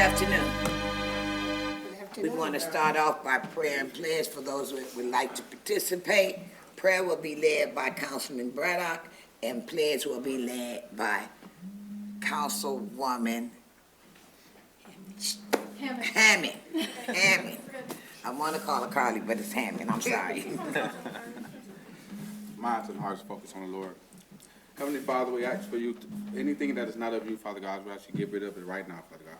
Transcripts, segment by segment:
afternoon. We want to start off by prayer and pledge for those who would like to participate. Prayer will be led by Councilman Braddock, and pledge will be led by Councilwoman Hammond. I want to call her Carly, but it's Hammond. I'm sorry. Minds and hearts focus on the Lord. Heavenly Father, we ask for you, anything that is not of you, Father God, we ask you to get rid of it right now, Father God.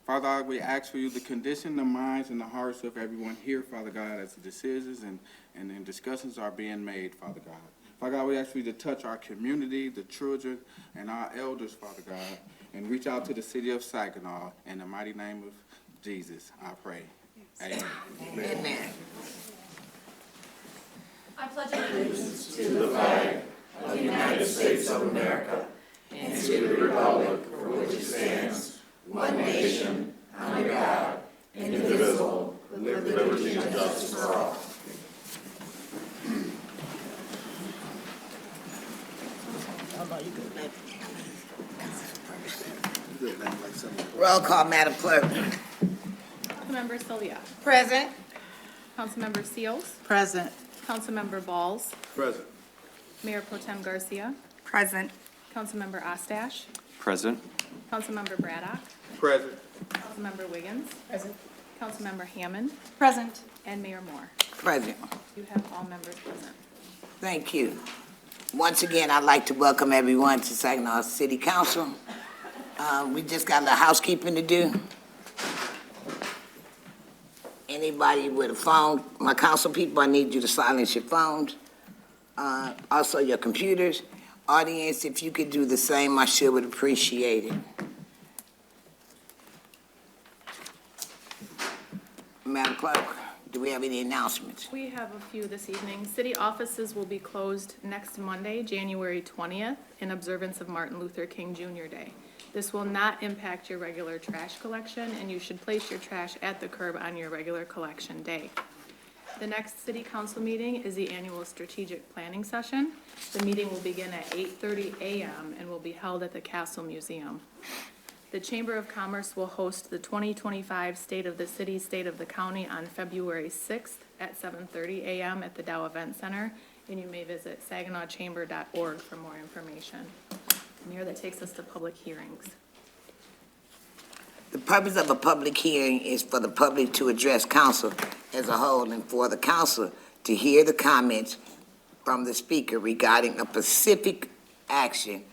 Father God, we ask for you to condition the minds and the hearts of everyone here, Father God, as the decisions and discussions are being made, Father God. Father God, we ask for you to touch our community, the children, and our elders, Father God, and reach out to the city of Saginaw. In the mighty name of Jesus, I pray. Amen. Amen. I pledge allegiance to the flag of the United States of America and to the republic for which it stands, one nation, under God, indivisible, with liberty and justice for all. Roll call, Madam Clerk. Councilmember Sylvia. Present. Councilmember Seals. Present. Councilmember Balls. Present. Mayor Pro Tem Garcia. Present. Councilmember Ostash. Present. Councilmember Braddock. Present. Councilmember Wiggins. Present. Councilmember Hammond. Present. And Mayor Moore. Present. You have all members present. Thank you. Once again, I'd like to welcome everyone to Saginaw City Council. We just got a little housekeeping to do. Anybody with a phone, my council people, I need you to silence your phones. Also your computers. Audience, if you could do the same, I sure would appreciate it. Madam Clerk, do we have any announcements? We have a few this evening. City offices will be closed next Monday, January 20th, in observance of Martin Luther King Jr. Day. This will not impact your regular trash collection, and you should place your trash at the curb on your regular collection day. The next city council meeting is the annual strategic planning session. The meeting will begin at 8:30 a.m. and will be held at the Castle Museum. The Chamber of Commerce will host the 2025 State of the City, State of the County on February 6th at 7:30 a.m. at the Dow Event Center, and you may visit saginawchamber.org for more information. Mayor, that takes us to public hearings. The purpose of a public hearing is for the public to address council as a whole and for the council to hear the comments from the speaker regarding a specific action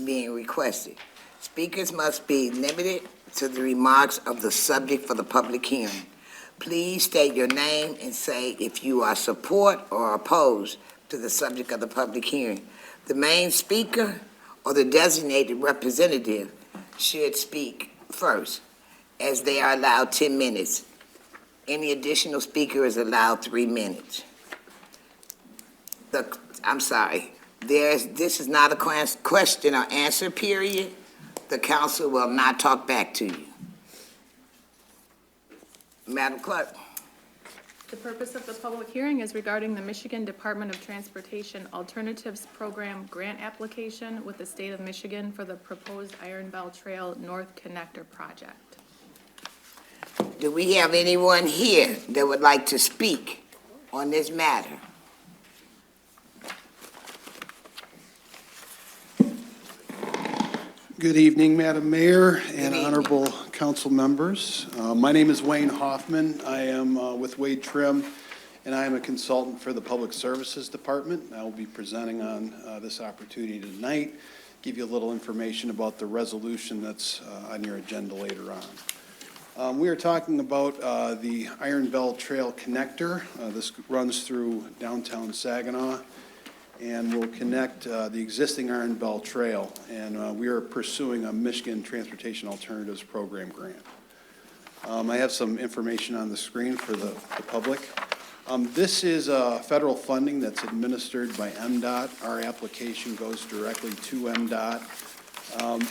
being requested. Speakers must be limited to the remarks of the subject for the public hearing. Please state your name and say if you are support or opposed to the subject of the public hearing. The main speaker or the designated representative should speak first, as they are allowed 10 minutes. Any additional speaker is allowed 3 minutes. This is not a question or answer period. The council will not talk back to you. Madam Clerk. The purpose of the public hearing is regarding the Michigan Department of Transportation Alternatives Program grant application with the state of Michigan for the proposed Iron Bell Trail North Connector project. Do we have anyone here that would like to speak on this matter? Good evening, Madam Mayor and honorable council members. My name is Wayne Hoffman. I am with Wade Trim, and I am a consultant for the Public Services Department. I will be presenting on this opportunity tonight, give you a little information about the resolution that's on your agenda later on. We are talking about the Iron Bell Trail Connector. This runs through downtown Saginaw and will connect the existing Iron Bell Trail. And we are pursuing a Michigan Transportation Alternatives Program grant. I have some information on the screen for the public. This is federal funding that's administered by MDOT. Our application goes directly to MDOT.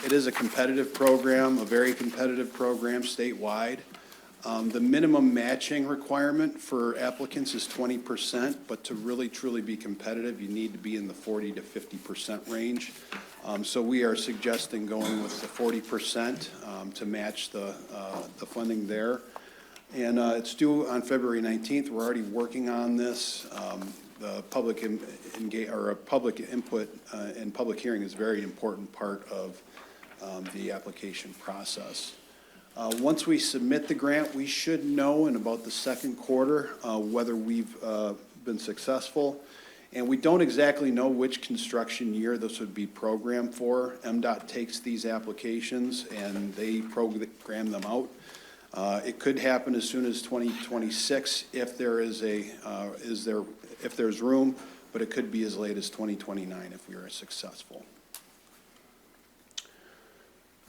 It is a competitive program, a very competitive program statewide. The minimum matching requirement for applicants is 20%, but to really truly be competitive, you need to be in the 40 to 50% range. So we are suggesting going with the 40% to match the funding there. And it's due on February 19th. We're already working on this. The public public input and public hearing is a very important part of the application process. Once we submit the grant, we should know in about the second quarter whether we've been successful. And we don't exactly know which construction year this would be programmed for. MDOT takes these applications and they program them out. It could happen as soon as 2026 if there is if there's room, but it could be as late as 2029 if we are successful.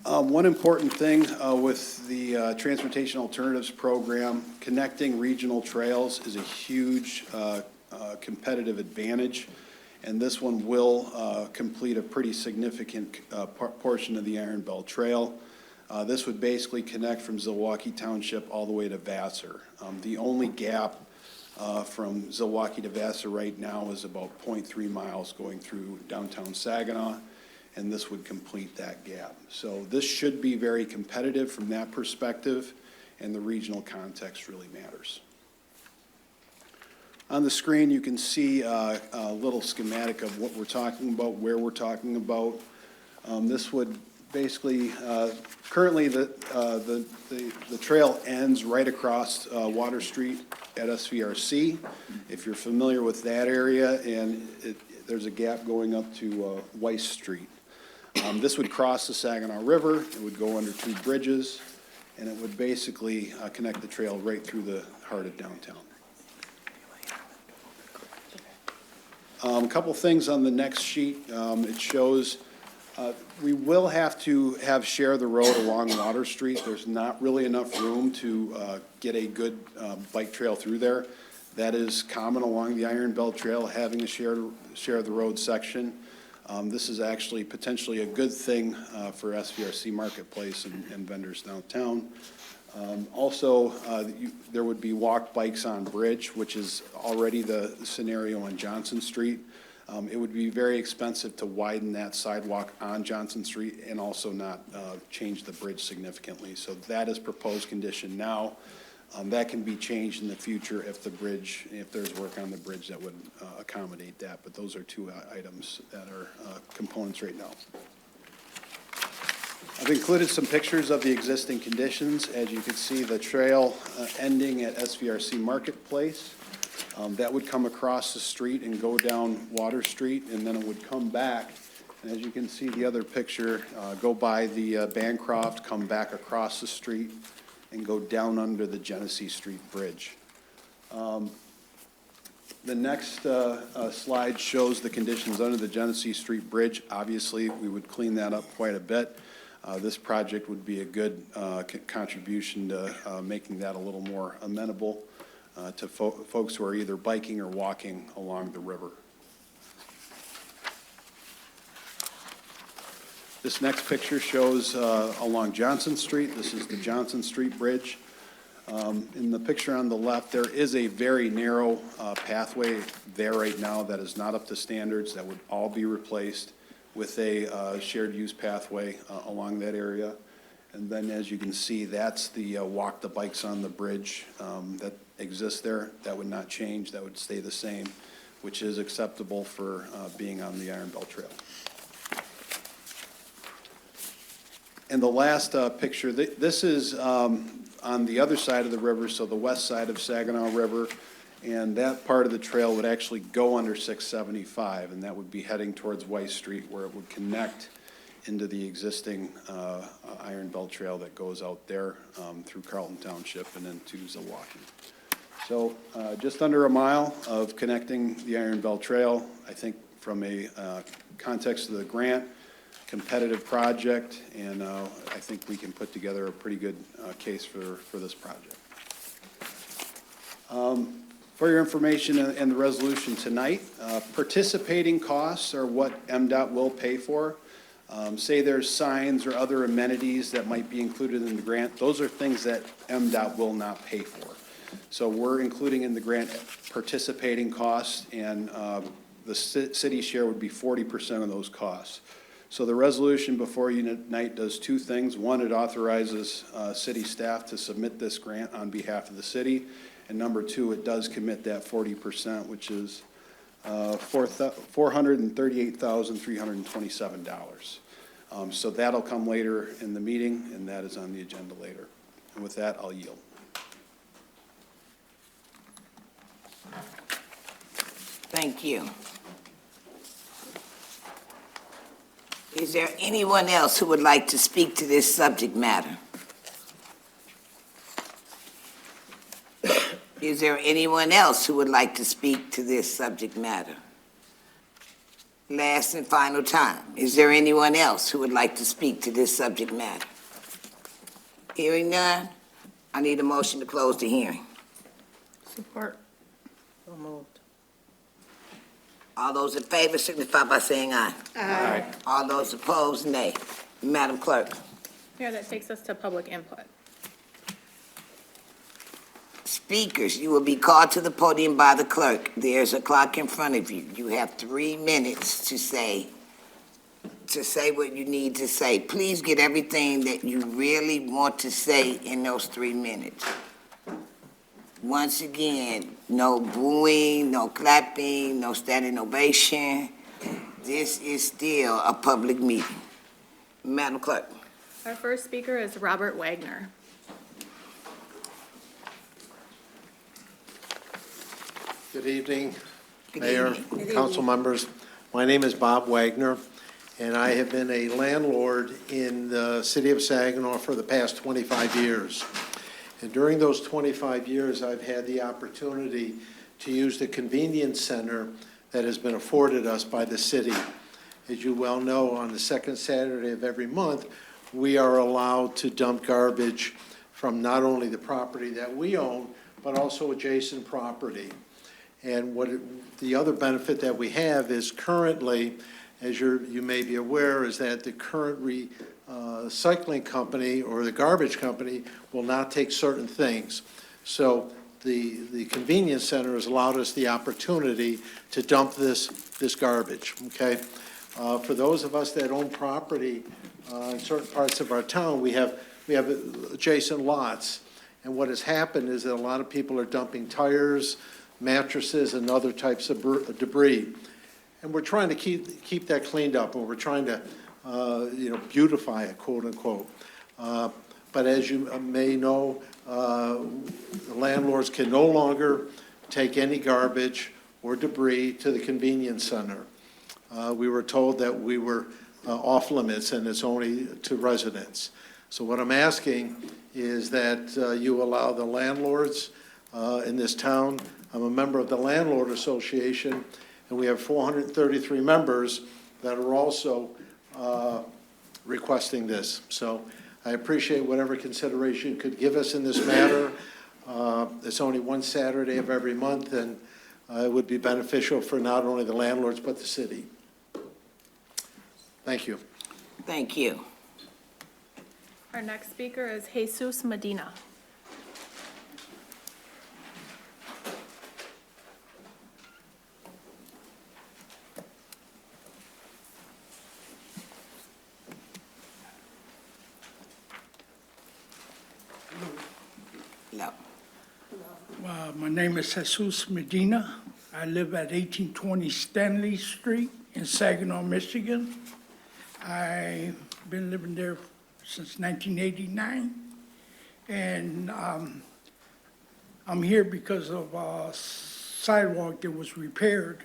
One important thing with the Transportation Alternatives Program, connecting regional trails is a huge competitive advantage, and this one will complete a pretty significant portion of the Iron Belt Trail. This would basically connect from Zilwaukee Township all the way to Vassar. The only gap from Zilwaukee to Vassar right now is about 0.3 miles going through downtown Saginaw, and this would complete that gap. So this should be very competitive from that perspective, and the regional context really matters. On the screen, you can see a little schematic of what we're talking about, where we're talking about. This would basically, currently the trail ends right across Water Street at SVRC. If you're familiar with that area, and there's a gap going up to Weiss Street. This would cross the Saginaw River, it would go under 2 bridges, and it would basically connect the trail right through the heart of downtown. A couple things on the next sheet. It shows we will have to share the road along Water Street. There's not really enough room to get a good bike trail through there. That is common along the Iron Belt Trail, having a share the road section. This is actually potentially a good thing for SVRC Marketplace and vendors downtown. Also, there would be walk bikes on bridge, which is already the scenario on Johnson Street. It would be very expensive to widen that sidewalk on Johnson Street and also not change the bridge significantly. So that is proposed condition now. That can be changed in the future if there's work on the bridge that would accommodate that. But those are 2 items that are components right now. I've included some pictures of the existing conditions. As you can see, the trail ending at SVRC Marketplace. That would come across the street and go down Water Street, and then it would come back. And as you can see, the other picture, go by the Bancroft, come back across the street, and go down under the Genesee Street Bridge. The next slide shows the conditions under the Genesee Street Bridge. Obviously, we would clean that up quite a bit. This project would be a good contribution to making that a little more amenable to folks who are either biking or walking along the river. This next picture shows along Johnson Street. This is the Johnson Street Bridge. In the picture on the left, there is a very narrow pathway there right now that is not up to standards. That would all be replaced with a shared use pathway along that area. And then as you can see, that's the walk the bikes on the bridge that exists there. That would not change. That would stay the same, which is acceptable for being on the Iron Belt Trail. And the last picture, this is on the other side of the river, so the west side of Saginaw River, and that part of the trail would actually go under 675, and that would be heading towards Weiss Street, where it would connect into the existing Iron Belt Trail that goes out there through Carlton Township and into Zilwaukee. So just under a mile of connecting the Iron Belt Trail. I think from a context of the grant, competitive project, and I think we can put together a pretty good case for this project. For your information and the resolution tonight, participating costs are what MDOT will pay for. Say there's signs or other amenities that might be included in the grant, those are things that MDOT will not pay for. So we're including in the grant participating costs, and the city share would be 40% of those costs. So the resolution before you tonight does two things. One, it authorizes city staff to submit this grant on behalf of the city. And number two, it does commit that 40%, which is $438,327. So that'll come later in the meeting, and that is on the agenda later. And with that, I'll yield. Thank you. Is there anyone else who would like to speak to this subject matter? Is there anyone else who would like to speak to this subject matter? Last and final time, is there anyone else who would like to speak to this subject matter? Hearing none, I need a motion to close the hearing. Support. So moved. All those in favor signify by saying aye. Aye. All those opposed, nay. Madam Clerk. Mayor, that takes us to public input. Speakers, you will be called to the podium by the clerk. There's a clock in front of you. You have 3 minutes to say what you need to say. Please get everything that you really want to say in those 3 minutes. Once again, no booing, no clapping, no standing ovation. This is still a public meeting. Madam Clerk. Our first speaker is Robert Wagner. Good evening, Good Mayor, evening. council members. My name is Bob Wagner, and I have been a landlord in the city of Saginaw for the past 25 years. And during those 25 years, I've had the opportunity to use the convenience center that has been afforded us by the city. As you well know, on the second Saturday of every month, we are allowed to dump garbage from not only the property that we own, but also adjacent property. And the other benefit that we have is currently, as you may be aware, is that the current recycling company or the garbage company will not take certain things. So the convenience center has allowed us the opportunity to dump this garbage, okay? For those of us that own property in certain parts of our town, we have adjacent lots. And what has happened is that a lot of people are dumping tires, mattresses, and other types of debris. And we're trying to keep that cleaned up, and we're trying to, beautify it, quote unquote. But as you may know, landlords can no longer take any garbage or debris to the convenience center. We were told that we were off limits, and it's only to residents. So what I'm asking is that you allow the landlords in this town. I'm a member of the Landlord Association, and we have 433 members that are also requesting this. So I appreciate whatever consideration you could give us in this matter. It's only one Saturday of every month, and it would be beneficial for not only the landlords, but the city. Thank you. Thank you. Our next speaker is Jesus Medina. No. My name is Jesus Medina. I live at 1820 Stanley Street in Saginaw, Michigan. I've been living there since 1989. And I'm here because of a sidewalk that was repaired.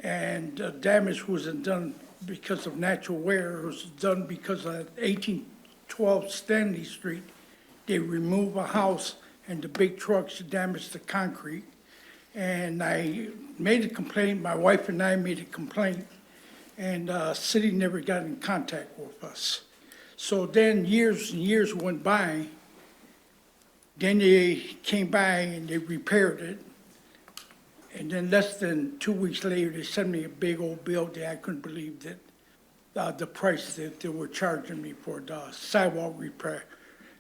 And damage wasn't done because of natural wear. It was done because of 1812 Stanley Street. They removed a house and the big trucks damaged the concrete. And I made a complaint, my wife and I made a complaint, and city never got in contact with us. So then years and years went by, then they came by and they repaired it. And then less than 2 weeks later, they sent me a big old bill that I couldn't believe that the price that they were charging me for the sidewalk repair.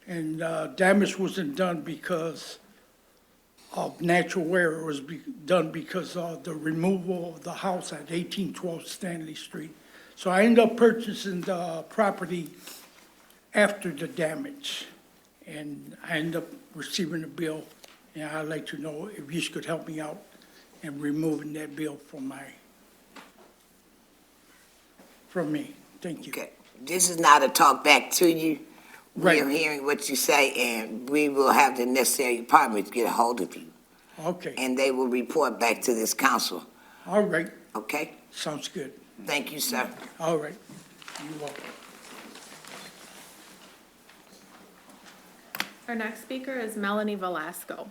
And damage wasn't done because of natural wear. It was done because of the removal of the house at 1812 Stanley Street. So I ended up purchasing the property after the damage. And I ended up receiving a bill, and I'd like to know if you could help me out in removing that bill from me. Thank you. Okay, this is not a talk back to you. Right. We're hearing what you say, and we will have the necessary departments get a hold of you, Okay, and they will report back to this council, all right, okay? sounds good. Thank you, sir. All right, you're welcome. Our next speaker is Melanie Velasco.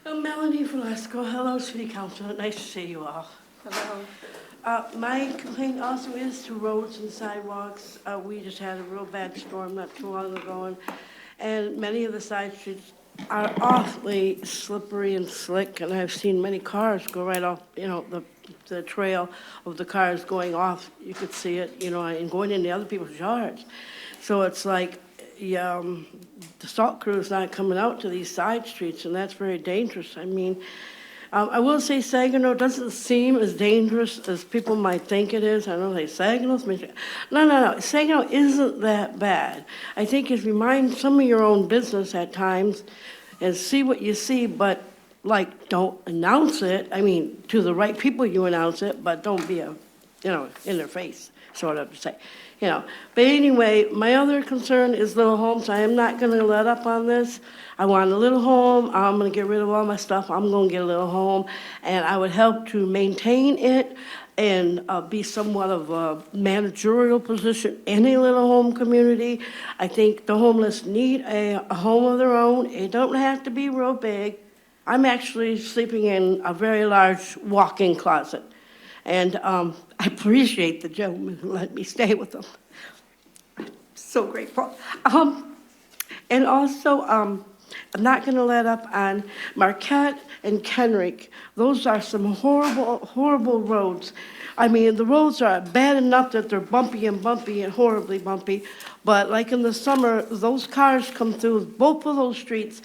Melanie Velasco, hello, City Council, nice to see you all. Hello. My complaint also is to roads and sidewalks. We just had a real bad storm not too long ago, and many of the side streets are awfully slippery and slick, and I've seen many cars go right off, the trail of the cars going off. You could see it, and going into other people's yards. So it's like, the salt crew is not coming out to these side streets, and that's very dangerous. I mean, I will say Saginaw doesn't seem as dangerous as people might think it is. I know they Saginaw's, no. Saginaw isn't that bad. I think if you mind some of your own business at times and see what you see, but don't announce it. I mean, to the right people you announce it, but don't be in their face, sort of to say. But anyway, my other concern is little homes. I am not gonna let up on this. I want a little home. I'm gonna get rid of all my stuff. I'm gonna get a little home, and I would help to maintain it and be somewhat of a managerial position in a little home community. I think the homeless need a home of their own. It don't have to be real big. I'm actually sleeping in a very large walk-in closet. And I appreciate the gentleman who let me stay with him. I'm so grateful. And also, I'm not going to let up on Marquette and Kenrick. Those are some horrible, horrible roads. I mean, the roads are bad enough that they're bumpy and horribly bumpy. But like in the summer, those cars come through both of those streets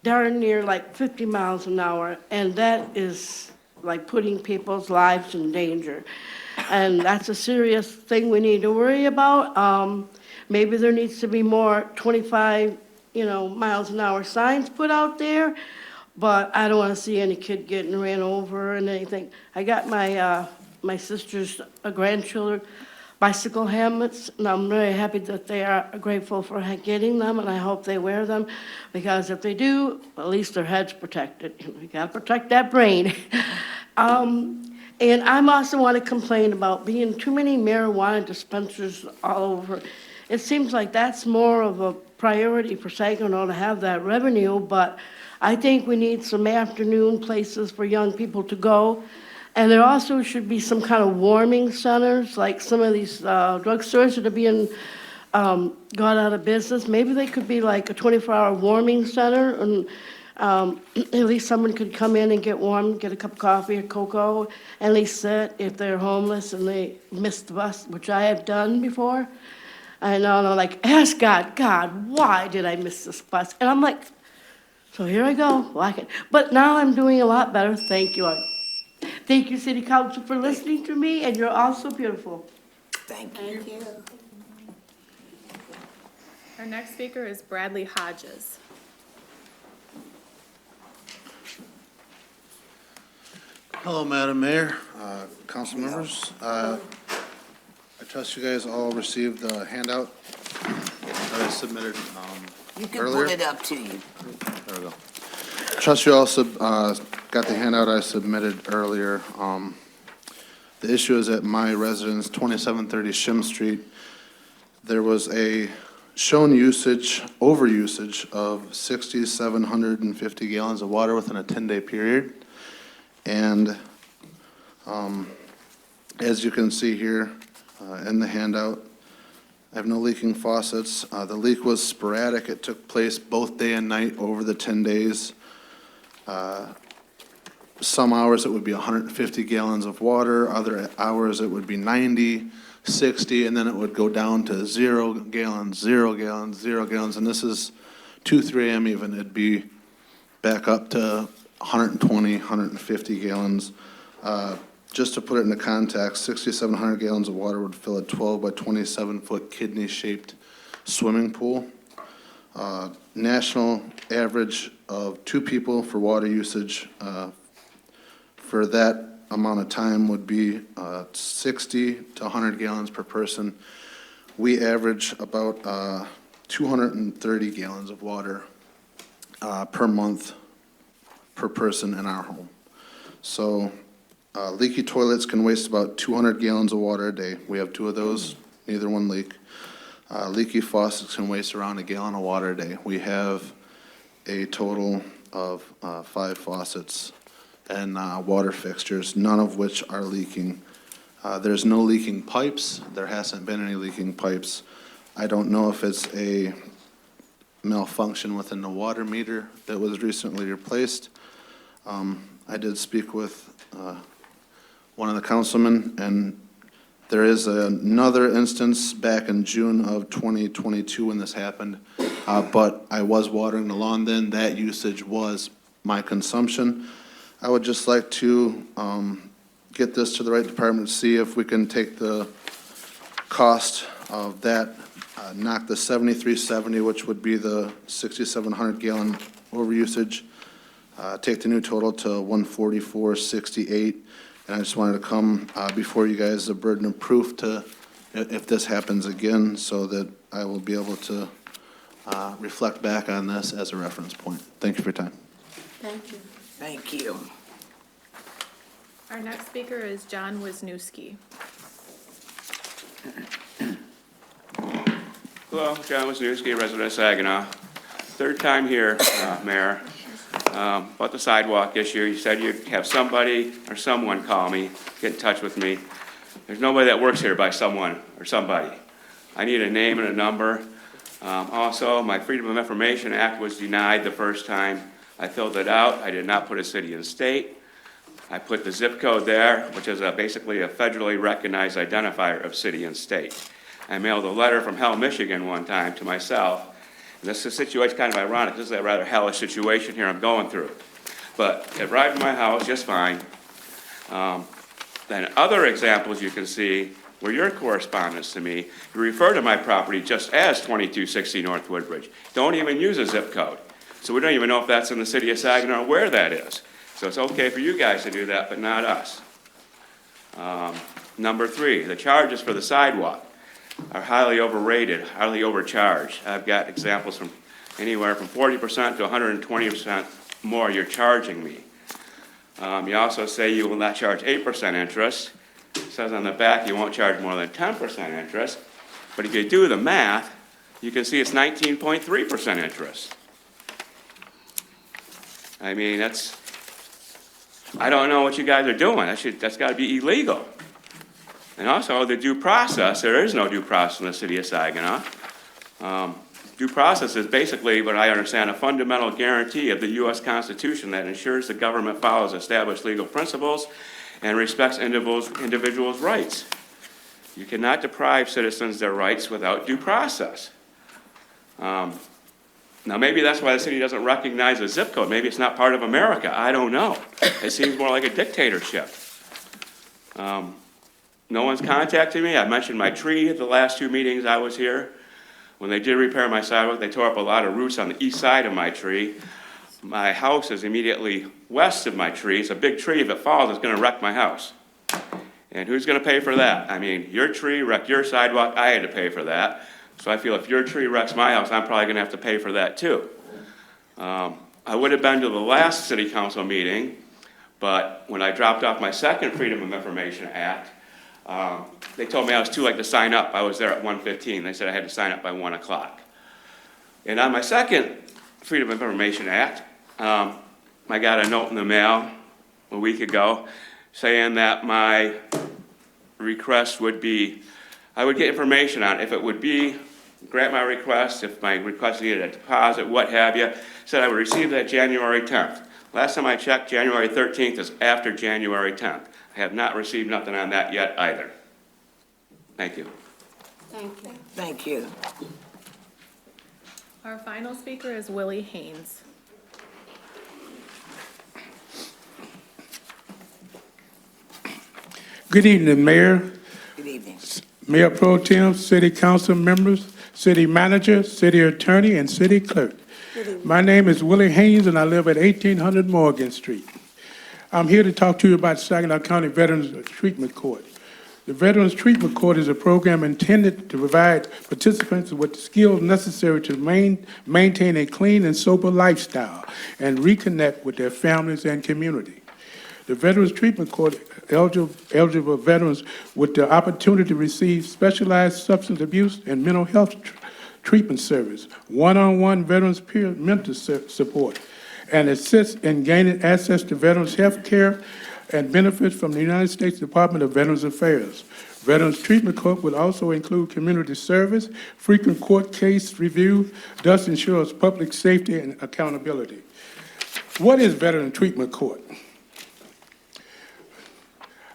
darn near 50 miles an hour. And that is like putting people's lives in danger. And that's a serious thing we need to worry about. Maybe there needs to be more 25, miles an hour signs put out there, but I don't want to see any kid getting ran over and anything. I got my sister's grandchildren bicycle helmets, and I'm very happy that they are grateful for getting them, and I hope they wear them, because if they do, at least their head's protected. We gotta protect that brain. And I'm also want to complain about being too many marijuana dispensers all over. It seems like that's more of a priority for Saginaw to have that revenue, but I think we need some afternoon places for young people to go. And there also should be some kind of warming centers, like some of these drugstores that are being got out of business. Maybe they could be like a 24-hour warming center, and at least someone could come in and get warm, get a cup of coffee or cocoa, and at least sit if they're homeless and they miss the bus, which I have done before. And ask God, why did I miss this bus? And I'm like, so here I go. But now I'm doing a lot better. Thank you. Thank you, City Council, for listening to me, and you're all so beautiful. Thank you. Our next speaker is Bradley Hodges. Hello, Madam Mayor, council members. I trust you guys all received the handout that I submitted You can earlier. pull it up to you. There we go. Trust you also got the handout I submitted earlier. The issue is at my residence, 2730 Shim Street. There was a shown overusage of 6,750 gallons of water within a 10-day period. And as you can see here in the handout, I have no leaking faucets. The leak was sporadic. It took place both day and night over the 10 days. some hours it would be 150 gallons of water, other hours it would be 90, 60, and then it would go down to 0 gallons, 0 gallons, 0 gallons, and this is 2, 3 a.m. even, it'd be back up to 120, 150 gallons. Just to put it into context, 6,700 gallons of water would fill a 12 by 27-foot kidney-shaped swimming pool. National average of 2 people for water usage for that amount of time would be 60 to 100 gallons per person. We average about 230 gallons of water per month per person in our home. So leaky toilets can waste about 200 gallons of water a day. We have 2 of those, neither one leak. Leaky faucets can waste around a gallon of water a day. We have a total of 5 faucets and water fixtures, none of which are leaking. There's no leaking pipes. There hasn't been any leaking pipes. I don't know if it's a malfunction within the water meter that was recently replaced. I did speak with one of the councilmen, and there is another instance back in June of 2022 when this happened, but I was watering the lawn then. That usage was my consumption. I would just like to get this to the right department, see if we can take the cost of that, knock the 7370, which would be the 6,700 gallon overusage, take the new total to 14468. And I just wanted to come before you guys, the burden of proof to, if this happens again, so that I will be able to reflect back on this as a reference point. Thank you for your time. Thank you. Thank you. Our next speaker is John Wisniewski. Hello, John Wisniewski, resident of Saginaw. Third time here, Mayor. About the sidewalk issue, you said you'd have somebody or someone call me, get in touch with me. There's nobody that works here by someone or somebody. I need a name and a number. Also, my Freedom of Information Act was denied the first time I filled it out. I did not put a city and state. I put the zip code there, which is basically a federally recognized identifier of city and state. I mailed a letter from Hell, Michigan one time to myself. And this is a situation kind of ironic. This is a rather hellish situation here I'm going through. But it arrived at my house just fine. Then other examples you can see were your correspondence to me. You refer to my property just as 2260 North Woodbridge. Don't even use a zip code. So we don't even know if that's in the city of Saginaw or where that is. So it's okay for you guys to do that, but not us. Number 3, the charges for the sidewalk are highly overrated, highly overcharged. I've got examples from anywhere from 40% to 120% more you're charging me. You also say you will not charge 8% interest. It says on the back you won't charge more than 10% interest. But if you do the math, you can see it's 19.3% interest. I mean, I don't know what you guys are doing. That's got to be illegal. And also, the due process, there is no due process in the city of Saginaw. Due process is basically, what I understand, a fundamental guarantee of the U.S. Constitution that ensures the government follows established legal principles and respects individuals' rights. You cannot deprive citizens their rights without due process. Now, maybe that's why the city doesn't recognize a zip code. Maybe it's not part of America. I don't know. It seems more like a dictatorship. No one's contacted me. I mentioned my tree at the last 2 meetings I was here. When they did repair my sidewalk, they tore up a lot of roots on the east side of my tree. My house is immediately west of my tree. It's a big tree. If it falls, it's going to wreck my house. And who's going to pay for that? I mean, your tree wrecked your sidewalk. I had to pay for that. So I feel if your tree wrecks my house, I'm probably going to have to pay for that too. I would have been to the last city council meeting, but when I dropped off my second Freedom of Information Act, they told me I was too late to sign up. I was there at 1:15. They said I had to sign up by 1 o'clock. And on my second Freedom of Information Act, I got a note in the mail a week ago saying that my request would be, I would get information on if it would be, grant my request, if my request needed a deposit, what have you. Said I would receive that January 10th. Last time I checked, January 13th is after January 10th. I have not received nothing on that yet either. Thank you. Thank you. Thank you. Our final speaker is Willie Haynes. Good evening, Mayor, Good evening. Mayor Pro Tem, City Council members, City Manager, City Attorney, and City Clerk. My name is Willie Haynes, and I live at 1800 Morgan Street. I'm here to talk to you about Saginaw County Veterans Treatment Court. The Veterans Treatment Court is a program intended to provide participants with the skills necessary to maintain a clean and sober lifestyle and reconnect with their families and community. The Veterans Treatment Court eligible veterans with the opportunity to receive specialized substance abuse and mental health treatment service, one-on-one veterans peer mentor support, and assist in gaining access to veterans health care and benefits from the United States Department of Veterans Affairs. Veterans Treatment Court will also include community service, frequent court case review, thus ensures public safety and accountability. What is Veteran Treatment Court?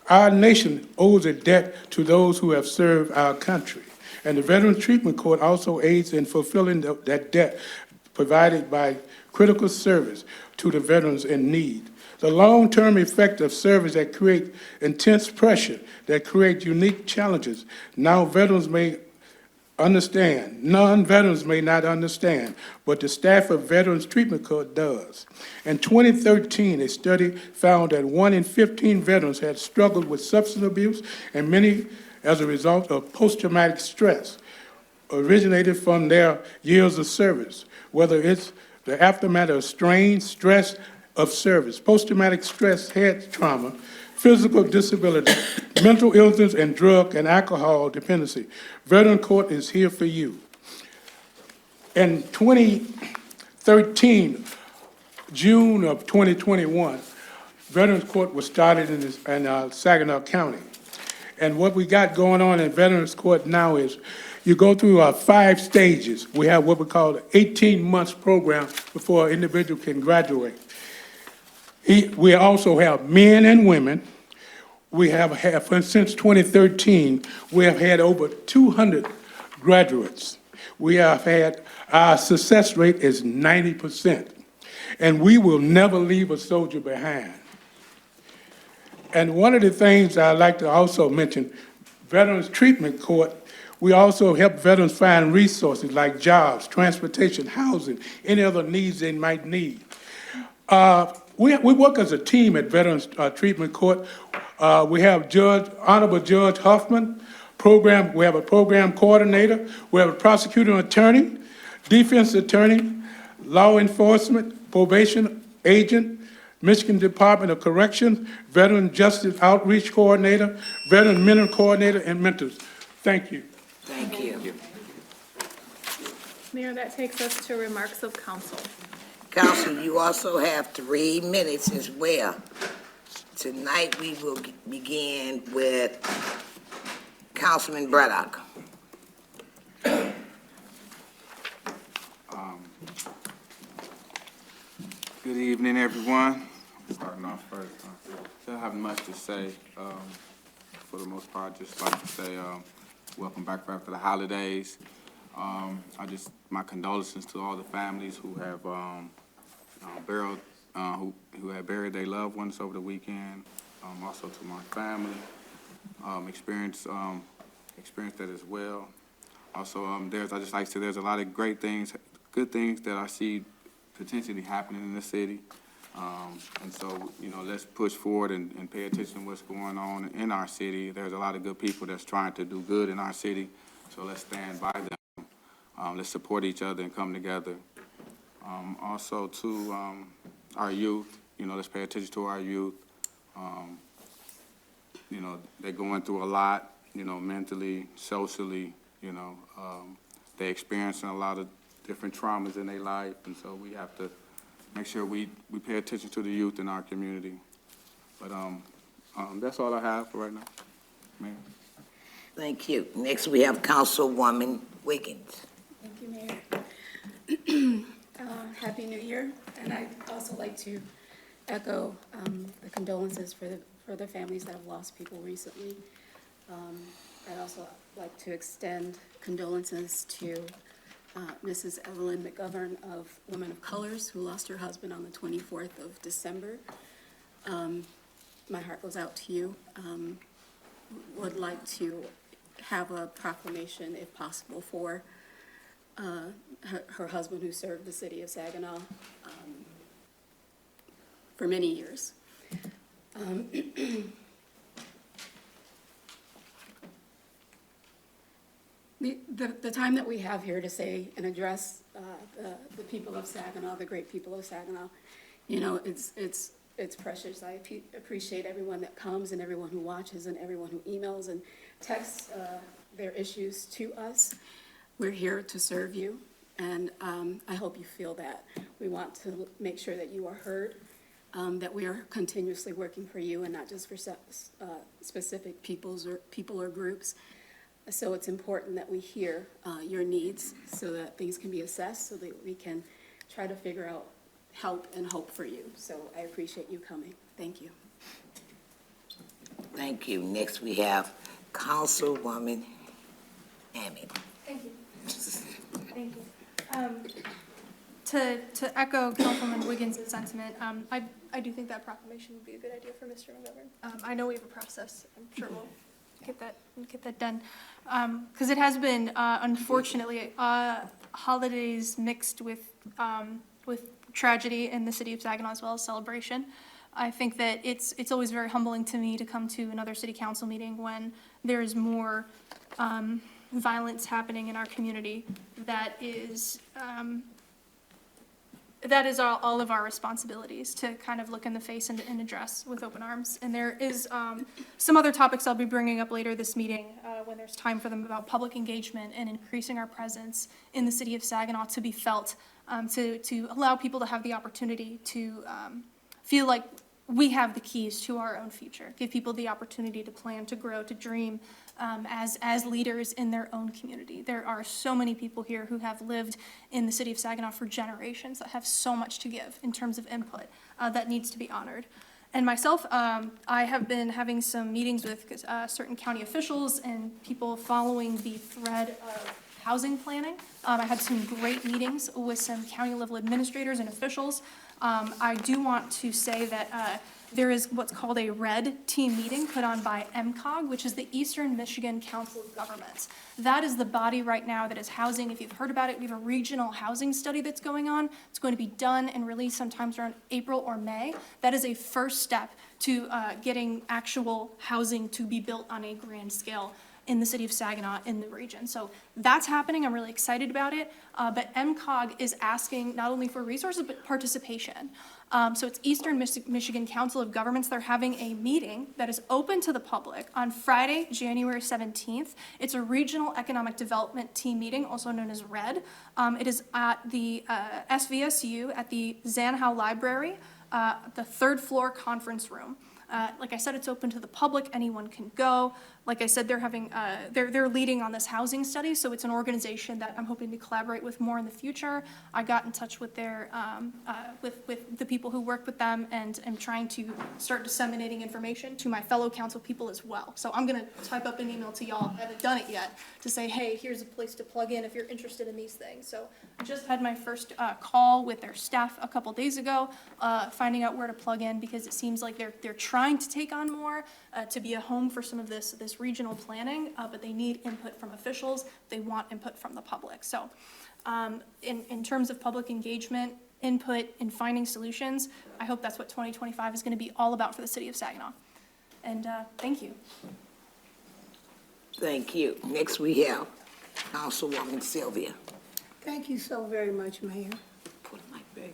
Our nation owes a debt to those who have served our country, and the Veterans Treatment Court also aids in fulfilling that debt provided by critical service to the veterans in need. The long-term effect of service that create intense pressure, that create unique challenges, now veterans may understand. Non-veterans may not understand, but the staff of Veterans Treatment Court does. In 2013, a study found that 1 in 15 veterans had struggled with substance abuse, and many as a result of post-traumatic stress originated from their years of service, whether it's the aftermath of strain, stress of service, post-traumatic stress, head trauma, physical disability, mental illness, and drug and alcohol dependency. Veteran Court is here for you. In 2013, June of 2021, Veterans Court was started in Saginaw County. And what we got going on in Veterans Court now is you go through 5 stages. We have what we call an 18 months program before an individual can graduate. We also have men and women. We have had, since 2013, we have had over 200 graduates. We have had, our success rate is 90%. And we will never leave a soldier behind. And one of the things I'd like to also mention, Veterans Treatment Court, we also help veterans find resources like jobs, transportation, housing, any other needs they might need. We work as a team at Veterans Treatment Court. We have Honorable Judge Huffman, we have a program coordinator, we have a prosecuting attorney, defense attorney, law enforcement, probation agent, Michigan Department of Corrections, Veteran Justice Outreach Coordinator, Veteran Mentor Coordinator, and mentors. Thank you. Thank you. Mayor, that takes us to remarks of council. Council, you also have 3 minutes as well. Tonight, we will begin with Councilman Braddock. Good evening, everyone. Starting off first, don't have much to say. For the most part, just like to say welcome back after the holidays. My condolences to all the families who have who have buried their loved ones over the weekend. Also to my family, experienced that as well. Also, I just like to say there's a lot of great things, good things that I see potentially happening in the city. And so, let's push forward and pay attention to what's going on in our city. There's a lot of good people that's trying to do good in our city, so let's stand by them. Let's support each other and come together. Also, to our youth, let's pay attention to our youth. They're going through a lot, mentally, socially, they're experiencing a lot of different traumas in their life, and so we have to make sure we pay attention to the youth in our community. But that's all I have for right now, Mayor. Thank you. Next, we have Councilwoman Wiggins. Thank you, Mayor. Happy New Year, and I'd also like to echo the condolences for the families that have lost people recently. I'd also like to extend condolences to Mrs. Evelyn McGovern of Women of Colors, who lost her husband on the 24th of December. My heart goes out to you. Would like to have a proclamation, if possible, for her husband, who served the city of Saginaw for many years. The time that we have here to say and address the people of Saginaw, the great people of Saginaw, you know, it's precious. I appreciate everyone that comes and everyone who watches and everyone who emails and texts their issues to us. We're here to serve you, and I hope you feel that. We want to make sure that you are heard, that we are continuously working for you and not just for specific people or groups. So it's important that we hear your needs so that things can be assessed, so that we can try to figure out help and hope for you. So I appreciate you coming. Thank you. Thank you. Next, we have Councilwoman Hammond. Thank you. Thank you. To echo Councilman Wiggins' sentiment, I do think that proclamation would be a good idea for Mr. McGovern. I know we have a process. I'm sure we'll get that done. Because it has been, unfortunately, holidays mixed with tragedy in the city of Saginaw, as well as celebration. I think that it's always very humbling to me to come to another city council meeting when there is more violence happening in our community that is all of our responsibilities to kind of look in the face and address with open arms. And there is some other topics I'll be bringing up later this meeting when there's time for them, about public engagement and increasing our presence in the city of Saginaw to be felt, to allow people to have the opportunity to feel like we have the keys to our own future, give people the opportunity to plan, to grow, to dream as leaders in their own community. There are so many people here who have lived in the city of Saginaw for generations that have so much to give in terms of input that needs to be honored. And myself, I have been having some meetings with certain county officials and people following the thread of housing planning. I had some great meetings with some county level administrators and officials. I do want to say that there is what's called a RED team meeting put on by MCOG, which is the Eastern Michigan Council of Governments. That is the body right now that is housing. If you've heard about it, we have a regional housing study that's going on. It's going to be done and released sometimes around April or May. That is a first step to getting actual housing to be built on a grand scale in the city of Saginaw, in the region. So that's happening. I'm really excited about it. But MCOG is asking not only for resources, but participation. So it's Eastern Michigan Council of Governments. They're having a meeting that is open to the public on Friday, January 17th. It's a regional economic development team meeting, also known as RED. It is at the SVSU at the Zanhow Library, the third floor conference room. Like I said, it's open to the public. Anyone can go. Like I said, they're having, they're leading on this housing study, so it's an organization that I'm hoping to collaborate with more in the future. I got in touch with their, with the people who work with them, and am trying to start disseminating information to my fellow council people as well. So I'm gonna type up an email to y'all, I haven't done it yet, to say, hey, here's a place to plug in if you're interested in these things. So I just had my first call with their staff a couple days ago, finding out where to plug in, because it seems like they're trying to take on more, to be a home for some of this regional planning, but they need input from officials. They want input from the public. So in terms of public engagement, input, and finding solutions, I hope that's what 2025 is going to be all about for the city of Saginaw. And thank you. Thank you. Next, we have Councilwoman Sylvia. Thank you so very much, Mayor. Put the mic back.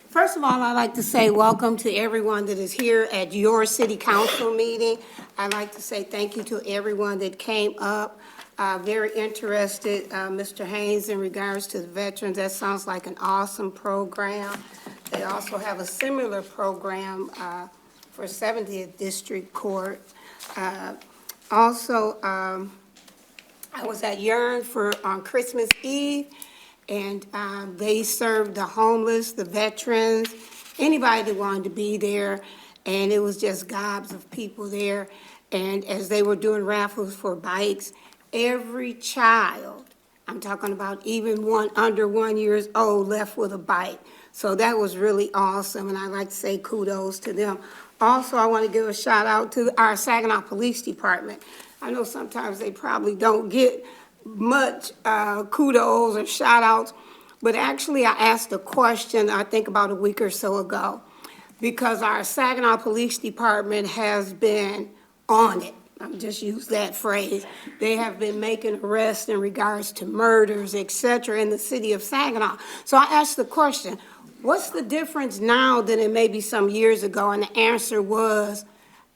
First of all, I'd like to say welcome to everyone that is here at your city council meeting. I'd like to say thank you to everyone that came up. Very interested, Mr. Haynes, in regards to the veterans. That sounds like an awesome program. They also have a similar program for 70th District Court. Also, I was at Yearn on Christmas Eve, And they served the homeless, the veterans, anybody that wanted to be there. And it was just gobs of people there. And as they were doing raffles for bikes, every child, I'm talking about even one under 1 year old, left with a bike. So that was really awesome, and I'd like to say kudos to them. Also, I want to give a shout out to our Saginaw Police Department. I know sometimes they probably don't get much kudos or shout outs, but actually I asked a question, I think about a week or so ago, because our Saginaw Police Department has been on it. I'll just use that phrase. They have been making arrests in regards to murders, et cetera, in the city of Saginaw. So I asked the question, what's the difference now than it may be some years ago? And the answer was,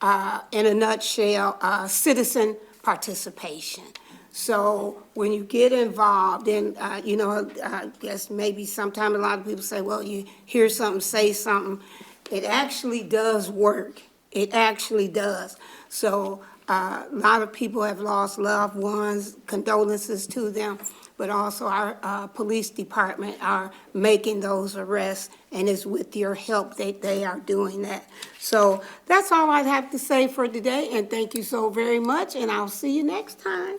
in a nutshell, citizen participation. So when you get involved in, I guess maybe sometime a lot of people say, well, you hear something, say something. It actually does work. It actually does. So a lot of people have lost loved ones, condolences to them, but also our police department are making those arrests, and it's with your help that they are doing that. So that's all I have to say for today, and thank you so very much, and I'll see you next time.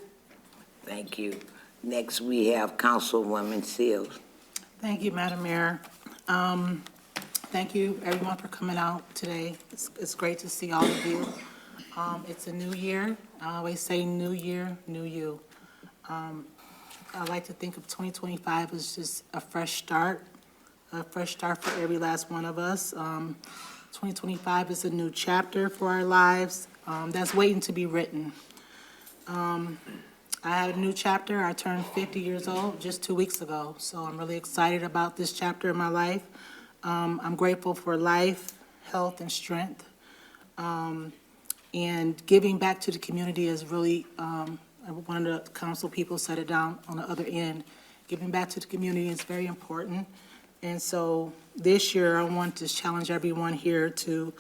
Thank you. Next, we have Councilwoman Seals. Thank you, Madam Mayor. Thank you, everyone, for coming out today. It's great to see all of you. It's a new year. I always say new year, new you. I like to think of 2025 as just a fresh start for every last one of us. 2025 is a new chapter for our lives that's waiting to be written. I had a new chapter. I turned 50 years old just 2 weeks ago, so I'm really excited about this chapter in my life. I'm grateful for life, health, and strength. And giving back to the community is really, one of the council people said it down on the other end. Giving back to the community is very important. And so this year, I want to challenge everyone here to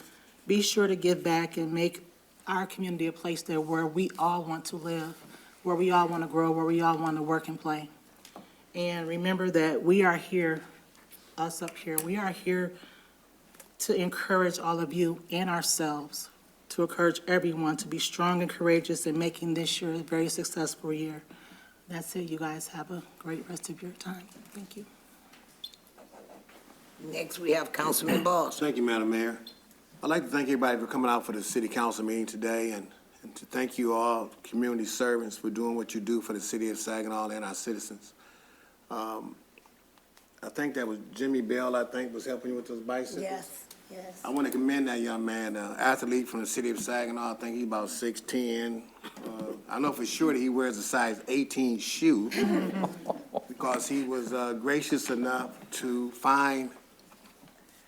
be sure to give back and make our community a place there where we all want to live, where we all want to grow, where we all want to work and play. And remember that we are here, us up here, we are here to encourage all of you and ourselves, to encourage everyone to be strong and courageous in making this year a very successful year. That's it. You guys have a great rest of your time. Thank you. Next, we have Councilman Bowles. Thank you, Madam Mayor. I'd like to thank everybody for coming out for the city council meeting today, and to thank you all, community servants, for doing what you do for the city of Saginaw and our citizens. I think that was Jimmy Bell, was helping you with those bicycles. Yes, yes. I want to commend that young man, athlete from the city of Saginaw. I think he's about 6'10". I know for sure that he wears a size 18 shoe because he was gracious enough to find,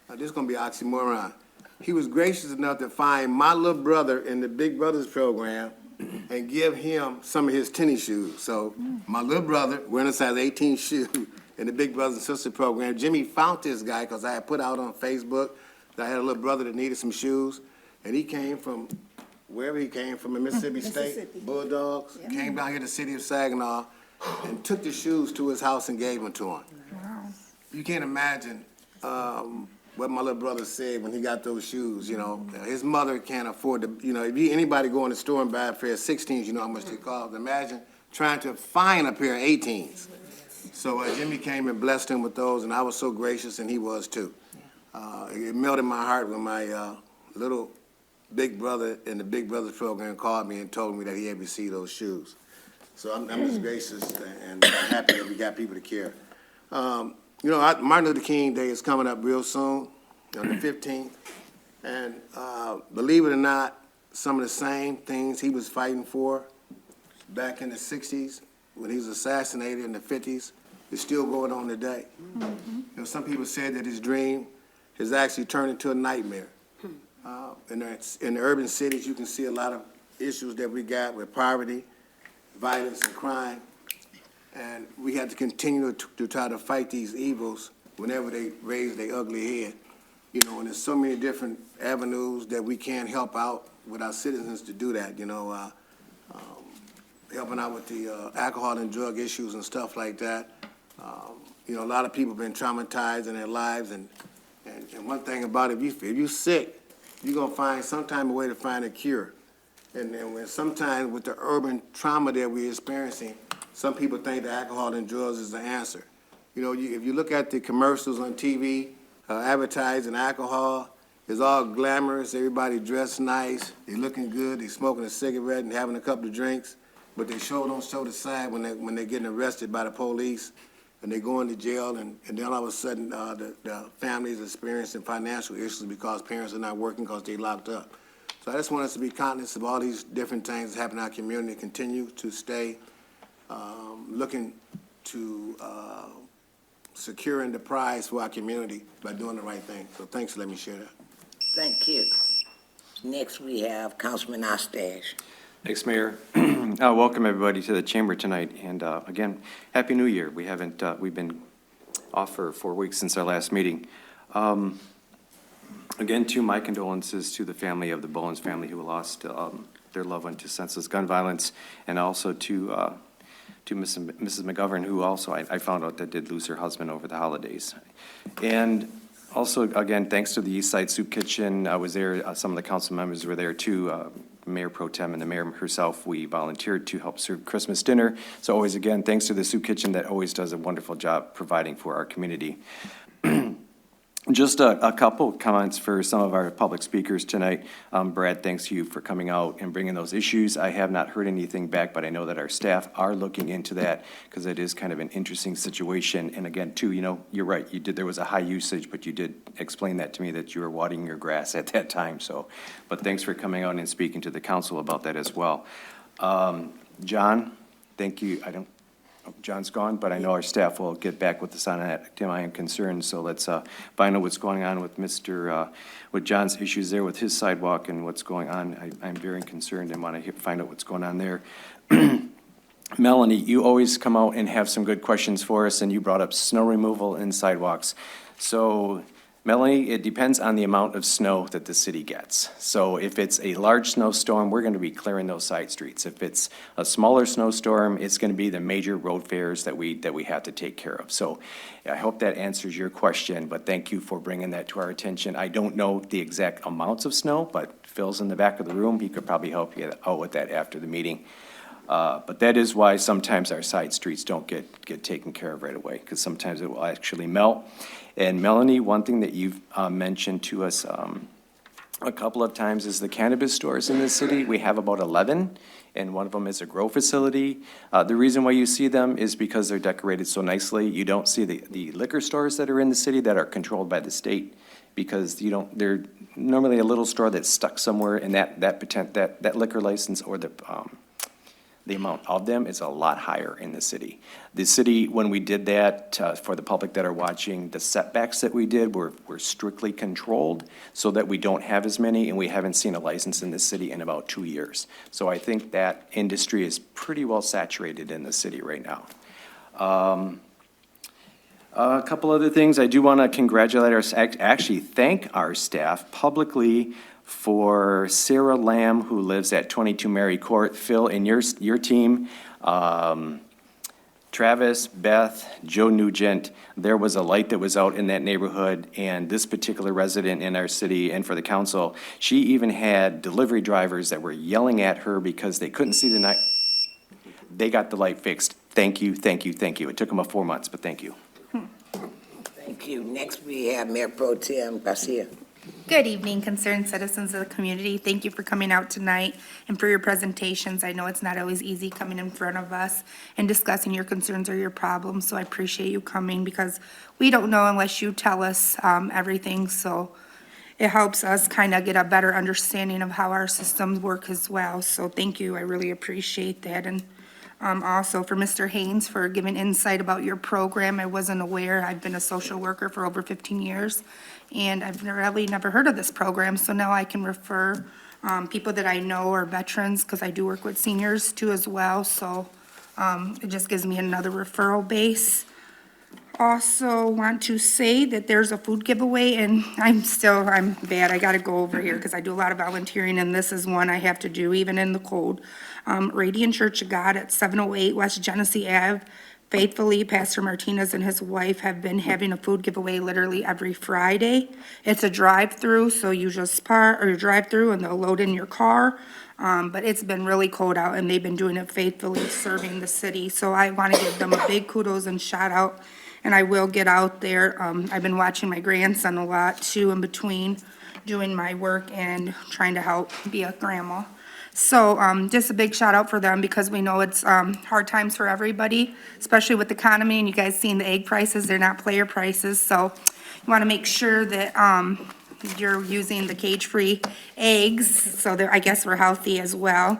this is going to be an oxymoron. He was gracious enough to find my little brother in the Big Brothers program and give him some of his tennis shoes. So my little brother wearing a size 18 shoe in the Big Brothers and Sisters program. Jimmy found this guy because I had put out on Facebook that I had a little brother that needed some shoes, and he came from wherever he came from, in Mississippi State, Bulldogs, came down here to the city of Saginaw and took the shoes to his house and gave them to him. Wow. You can't imagine what my little brother said when he got those shoes, you know. His mother can't afford to, you know, if anybody go in the store and buy a pair of 16s, you know how much they cost. Imagine trying to find a pair of 18s. So Jimmy came and blessed him with those, and I was so gracious, and he was too. It melted my heart when my little big brother in the Big Brothers program called me and told me that he had received those shoes. So I'm just gracious and happy that we got people to care. You know, Martin Luther King Day is coming up real soon, on the 15th. And believe it or not, some of the same things he was fighting for back in the 60s, when he was assassinated in the 50s, is still going on today. Mm-hmm. You know, some people said that his dream has actually turned into a nightmare. In the urban cities, you can see a lot of issues that we got with poverty, violence, and crime. And we have to continue to try to fight these evils whenever they raise their ugly head. You know, and there's so many different avenues that we can help out with our citizens to do that, you know, helping out with the alcohol and drug issues and stuff like that. You know, a lot of people have been traumatized in their lives, and one thing about it, if you're sick, you're gonna find some type of way to find a cure. And when sometimes with the urban trauma that we're experiencing, some people think that alcohol and drugs is the answer. You know, if you look at the commercials on TV, advertising alcohol, it's all glamorous, everybody dressed nice, they looking good, they smoking a cigarette and having a couple of drinks, but they don't show the side when they're getting arrested by the police and they go into jail, and then all of a sudden the families experiencing financial issues because parents are not working because they locked up. So I just want us to be conscious of all these different things that happen in our community, continue to stay looking to securing the prize for our community by doing the right thing. So thanks for letting me share that. Thank you. Next, we have Councilman Ostash. Thanks, Mayor. Welcome, everybody, to the chamber tonight. And again, Happy New Year. We've been off for 4 weeks since our last meeting. Again, too, my condolences to the family of the Bowens family who lost their loved one to senseless gun violence, and also to Mrs. McGovern, who also I found out that did lose her husband over the holidays. And also, again, thanks to the East Side Soup Kitchen. I was there, some of the council members were there too, Mayor Pro Tem and the mayor herself. We volunteered to help serve Christmas dinner. So always, again, thanks to the Soup Kitchen that always does a wonderful job providing for our community. Just a couple comments for some of our public speakers tonight. Brad, thanks to you for coming out and bringing those issues. I have not heard anything back, but I know that our staff are looking into that because it is kind of an interesting situation. And again, too, you know, you're right. There was a high usage, but you did explain that to me that you were watering your grass at that time. So, but thanks for coming out and speaking to the council about that as well. John, thank you. John's gone, but I know our staff will get back with us on that. Tim, I am concerned, so let's find out what's going on with with John's issues there with his sidewalk and what's going on. I'm very concerned and want to find out what's going on there. Melanie, you always come out and have some good questions for us, and you brought up snow removal and sidewalks. So, Melanie, it depends on the amount of snow that the city gets. So if it's a large snowstorm, we're going to be clearing those side streets. If it's a smaller snowstorm, it's going to be the major road fairs that we have to take care of. So I hope that answers your question, but thank you for bringing that to our attention. I don't know the exact amounts of snow, but Phil's in the back of the room. He could probably help you out with that after the meeting. But that is why sometimes our side streets don't get taken care of right away, because sometimes it will actually melt. And Melanie, one thing that you've mentioned to us a couple of times is the cannabis stores in this city. We have about 11, and one of them is a grow facility. The reason why you see them is because they're decorated so nicely. You don't see the liquor stores that are in the city that are controlled by the state, because they're normally a little store that's stuck somewhere, and that liquor license or the amount of them is a lot higher in the city. The city, when we did that, for the public that are watching, the setbacks that we did were strictly controlled so that we don't have as many, and we haven't seen a license in the city in about 2 years. So I think that industry is pretty well saturated in the city right now. A couple other things. I do want to thank our staff publicly for Sarah Lamb, who lives at 22 Mary Court. Phil, and your team, Travis, Beth, Joe Nugent, there was a light that was out in that neighborhood, and this particular resident in our city and for the council, she even had delivery drivers that were yelling at her because they couldn't see the night. They got the light fixed. Thank you, thank you, thank you. It took them 4 months, but thank you. Thank you. Next, we have Mayor Pro Tem Garcia. Good evening, concerned citizens of the community. Thank you for coming out tonight and for your presentations. I know it's not always easy coming in front of us and discussing your concerns or your problems, so I appreciate you coming because we don't know unless you tell us everything, so it helps us kind of get a better understanding of how our systems work as well. So thank you, I really appreciate that. And also for Mr. Haynes for giving insight about your program. I wasn't aware. I've been a social worker for over 15 years, and I've really never heard of this program. So now I can refer people that I know are veterans, because I do work with seniors too as well. So it just gives me another referral base. Also want to say that there's a food giveaway, and I'm bad. I gotta go over here because I do a lot of volunteering, and this is one I have to do even in the cold. Radiant Church of God at 708 West Genesee Ave, faithfully, Pastor Martinez and his wife have been having a food giveaway literally every Friday. It's a drive-through, so you just park or you drive through and they'll load in your car. But it's been really cold out and they've been doing it faithfully, serving the city. So I want to give them a big kudos and shout out. And I will get out there. I've been watching my grandson a lot too in between doing my work and trying to help be a grandma. So just a big shout out for them because we know it's hard times for everybody, especially with the economy. And you guys seen the egg prices, they're not player prices. So you want to make sure that you're using the cage-free eggs, so I guess we're healthy as well.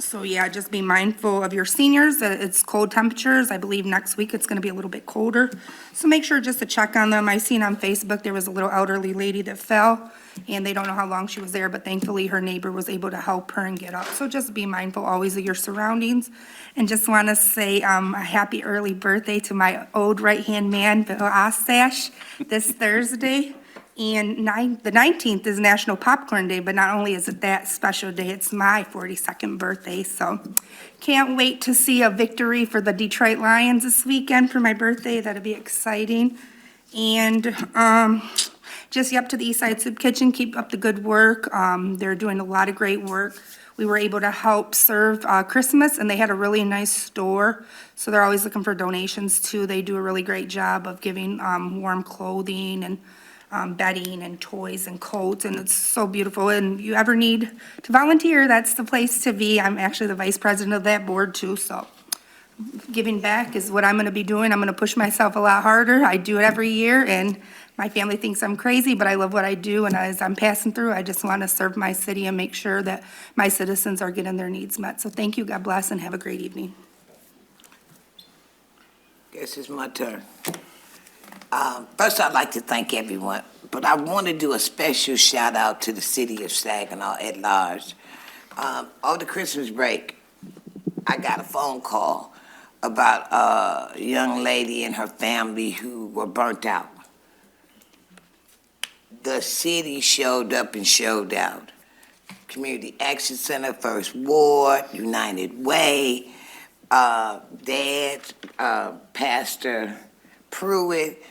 So yeah, just be mindful of your seniors. It's cold temperatures. I believe next week it's gonna be a little bit colder. So make sure just to check on them. I seen on Facebook, there was a little elderly lady that fell and they don't know how long she was there, but thankfully her neighbor was able to help her and get up. So just be mindful always of your surroundings. And just wanna say a happy early birthday to my old right-hand man, Bill Ostash, this Thursday. And the 19th is National Popcorn Day, but not only is it that special day, it's my 42nd birthday, so can't wait to see a victory for the Detroit Lions this weekend for my birthday. That'll be exciting. And just up to the East Side Soup Kitchen, keep up the good work. They're doing a lot of great work. We were able to help serve Christmas, and they had a really nice store, so they're always looking for donations too. They do a really great job of giving warm clothing and bedding and toys and coats, and it's so beautiful. And you ever need to volunteer, that's the place to be. I'm actually the vice president of that board too, so giving back is what I'm gonna be doing. I'm gonna push myself a lot harder. I do it every year, and my family thinks I'm crazy, but I love what I do, and as I'm passing through, I just wanna serve my city and make sure that my citizens are getting their needs met. So thank you, God bless, and have a great evening. Guess it's my turn. First, I'd like to thank everyone, but I want to do a special shout out to the city of Saginaw at large. Over the Christmas break, I got a phone call about a young lady and her family who were burnt out. The city showed up and showed out. Community Action Center, First Ward, United Way, Dad, Pastor Pruitt,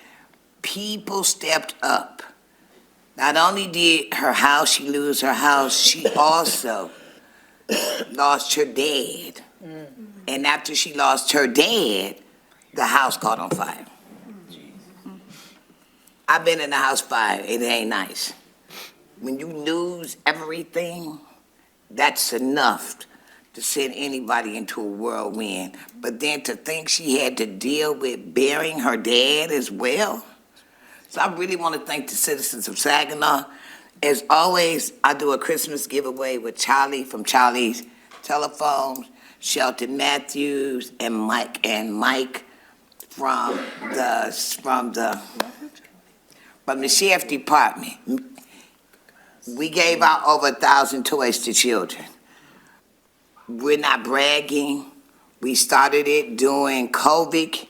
people stepped up. Not only did her house, she lose her house, she also lost her dad. And after she lost her dad, the house caught on fire. I've been in a house fire, it ain't nice. When you lose everything, that's enough to send anybody into a whirlwind. But then to think she had to deal with burying her dad as well. So I really want to thank the citizens of Saginaw. As always, I do a Christmas giveaway with Charlie from Charlie's Telephones, Shelton Matthews, and Mike from the sheriff's department. We gave out over 1,000 toys to children. We're not bragging. We started it during COVID,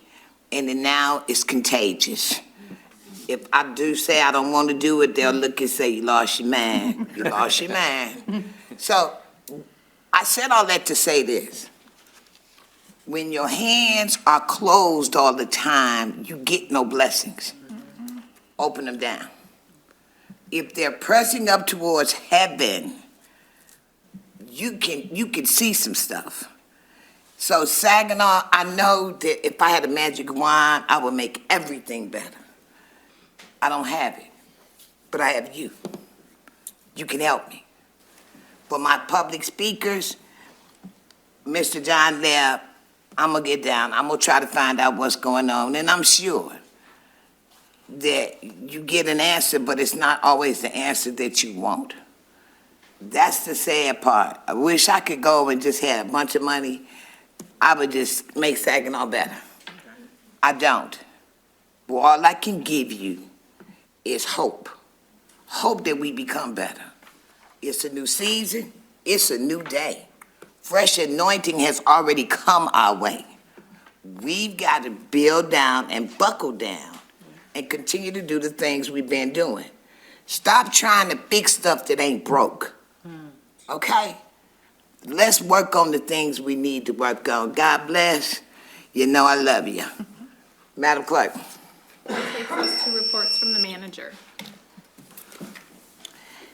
and then now it's contagious. If I do say I don't want to do it, they'll look and say, you lost your mind. You lost your mind. So I said all that to say this. When your hands are closed all the time, you get no blessings. Open them down. If they're pressing up towards heaven, you can see some stuff. So Saginaw, I know that if I had a magic wand, I would make everything better. I don't have it, but I have you. You can help me. For my public speakers, Mr. John Lebb, I'm gonna get down. I'm gonna try to find out what's going on, and I'm sure that you get an answer, but it's not always the answer that you want. That's the sad part. I wish I could go and just have a bunch of money. I would just make Saginaw better. I don't. But all I can give you is hope. Hope that we become better. It's a new season. It's a new day. Fresh anointing has already come our way. We've got to build down and buckle down and continue to do the things we've been doing. Stop trying to fix stuff that ain't broke. Okay? Let's work on the things we need to work on. God bless. You know I love you. Madam Clerk. That takes us to reports from the manager.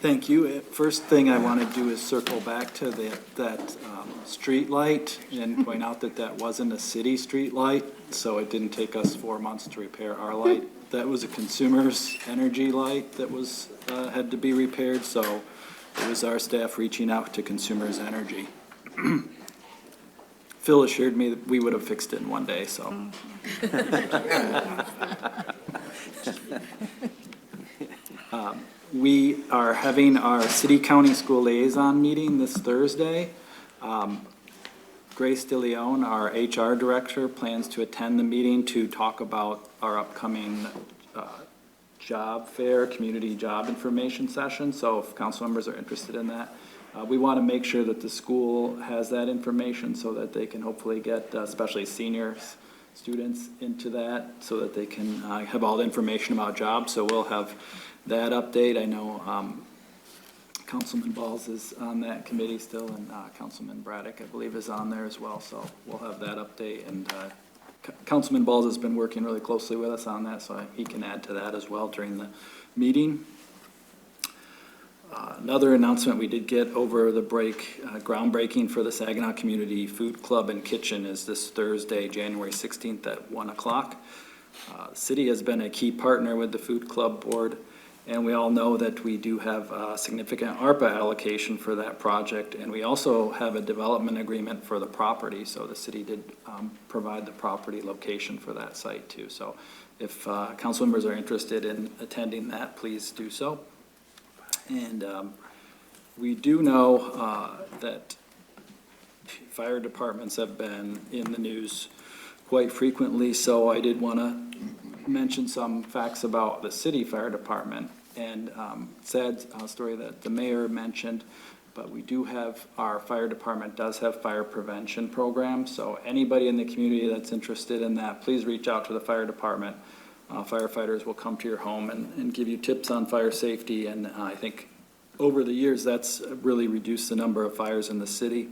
Thank you. First thing I want to do is circle back to that street light and point out that that wasn't a city street light, so it didn't take us 4 months to repair our light. That was a consumer's energy light that was, had to be repaired, so it was our staff reaching out to Consumers Energy. Phil assured me that we would have fixed it in one day, so. We are having our city-county school liaison meeting this Thursday. Grace DeLeon, our HR director, plans to attend the meeting to talk about our upcoming job fair, community job information session. So if council members are interested in that, we want to make sure that the school has that information so that they can hopefully get, especially seniors, students into that so that they can have all the information about jobs. So we'll have that update. I know Councilman Balls is on that committee still, and Councilman Braddock, I believe, is on there as well. So we'll have that update. And Councilman Balls has been working really closely with us on that, so he can add to that as well during the meeting. Another announcement we did get over the break, groundbreaking for the Saginaw Community Food Club and Kitchen is this Thursday, January 16th at 1 o'clock. The city has been a key partner with the Food Club Board, and we all know that we do have a significant ARPA allocation for that project, and we also have a development agreement for the property, so the city did provide the property location for that site too. So if council members are interested in attending that, please do so. And we do know that fire departments have been in the news quite frequently, so I did want to mention some facts about the city fire department. And sad story that the mayor mentioned, but we do have, our fire department does have fire prevention programs, so anybody in the community that's interested in that, please reach out to the fire department. Firefighters will come to your home and give you tips on fire safety, and I think over the years that's really reduced the number of fires in the city.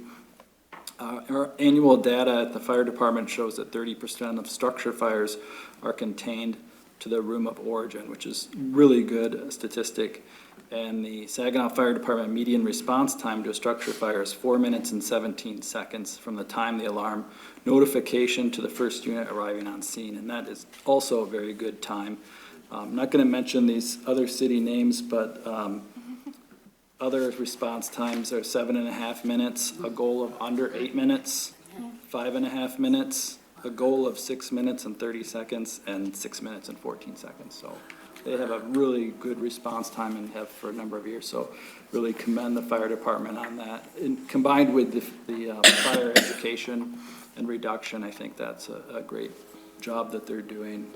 Our annual data at the fire department shows that 30% of structure fires are contained to the room of origin, which is really good statistic. And the Saginaw Fire Department median response time to a structure fire is 4 minutes and 17 seconds from the time the alarm notification to the first unit arriving on scene, and that is also a very good time. I'm not going to mention these other city names, but other response times are 7.5 minutes, a goal of under 8 minutes, 5.5 minutes, a goal of 6 minutes and 30 seconds, and 6 minutes and 14 seconds. So they have a really good response time and have for a number of years. So really commend the fire department on that. And combined with the fire education and reduction, I think that's a great job that they're doing,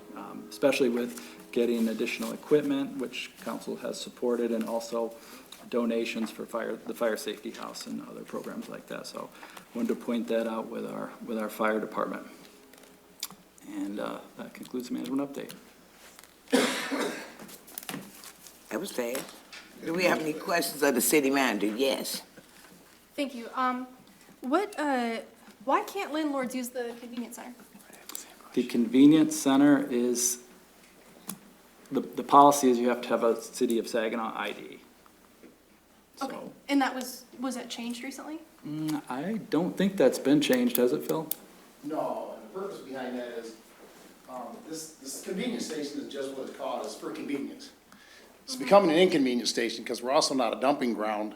especially with getting additional equipment, which council has supported, and also donations for the fire safety house and other programs like that. So wanted to point that out with our fire department. And that concludes the management update. That was fast. Do we have any questions of the city manager? Yes. Thank you. Why can't landlords use the convenience center? The convenience center is, the policy is you have to have a City of Saginaw ID. So, Okay, and that was that changed recently? I don't think that's been changed, has it, Phil? No, and the purpose behind that is, this convenience station is just what it's called, it's for convenience. It's becoming an inconvenience station because we're also not a dumping ground.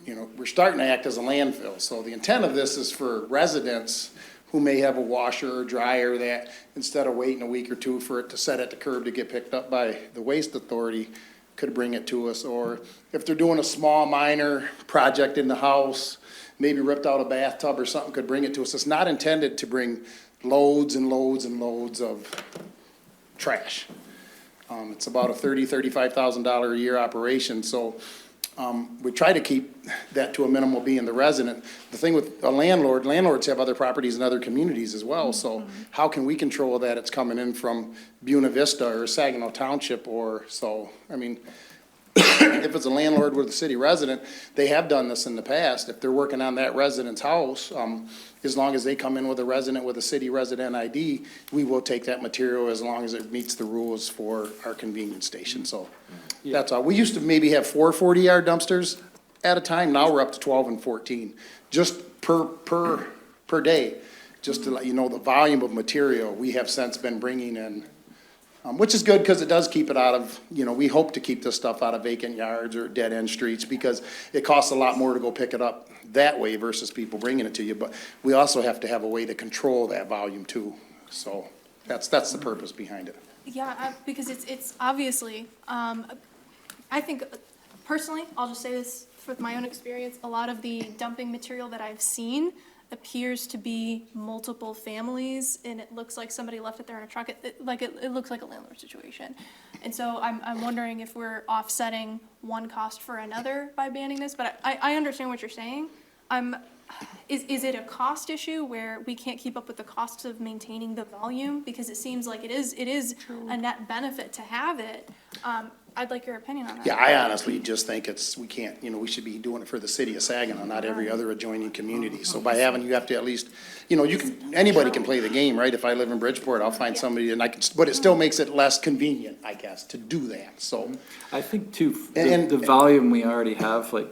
You know, we're starting to act as a landfill. So the intent of this is for residents who may have a washer or dryer that instead of waiting a week or two for it to set at the curb to get picked up by the waste authority, could bring it to us. Or if they're doing a small minor project in the house, maybe ripped out a bathtub or something, could bring it to us. It's not intended to bring loads and loads and loads of trash. It's about a $30,000-$35,000 a year operation, so we try to keep that to a minimal, being the resident. The thing with a landlord, landlords have other properties in other communities as well, so how can we control that it's coming in from Buena Vista or Saginaw Township or so? I mean, if it's a landlord with a city resident, they have done this in the past. If they're working on that resident's house, as long as they come in with a resident with a city resident ID, we will take that material as long as it meets the rules for our convenience station. So that's all. We used to maybe have 4 40-yard dumpsters at a time. Now we're up to 12 and 14, just per day. Just to let you know the volume of material we have since been bringing in. Which is good because it does keep it out of, we hope to keep this stuff out of vacant yards or dead-end streets because it costs a lot more to go pick it up that way versus people bringing it to you. But we also have to have a way to control that volume too. So that's the purpose behind it. Yeah, because it's obviously, I think personally, I'll just say this from my own experience, a lot of the dumping material that I've seen appears to be multiple families, and it looks like somebody left it there in a truck. It looks like a landlord situation. And so I'm wondering if we're offsetting one cost for another by banning this, but I understand what you're saying. Is it a cost issue where we can't keep up with the costs of maintaining the volume? Because it seems like it is a net benefit to have it. I'd like your opinion on that. Yeah, I honestly just think we can't, we should be doing it for the city of Saginaw, not every other adjoining community. So by having, you have to at least, anybody can play the game, right? If I live in Bridgeport, I'll find somebody and but it still makes it less convenient, I guess, to do that, so. I think too, the volume we already have, like,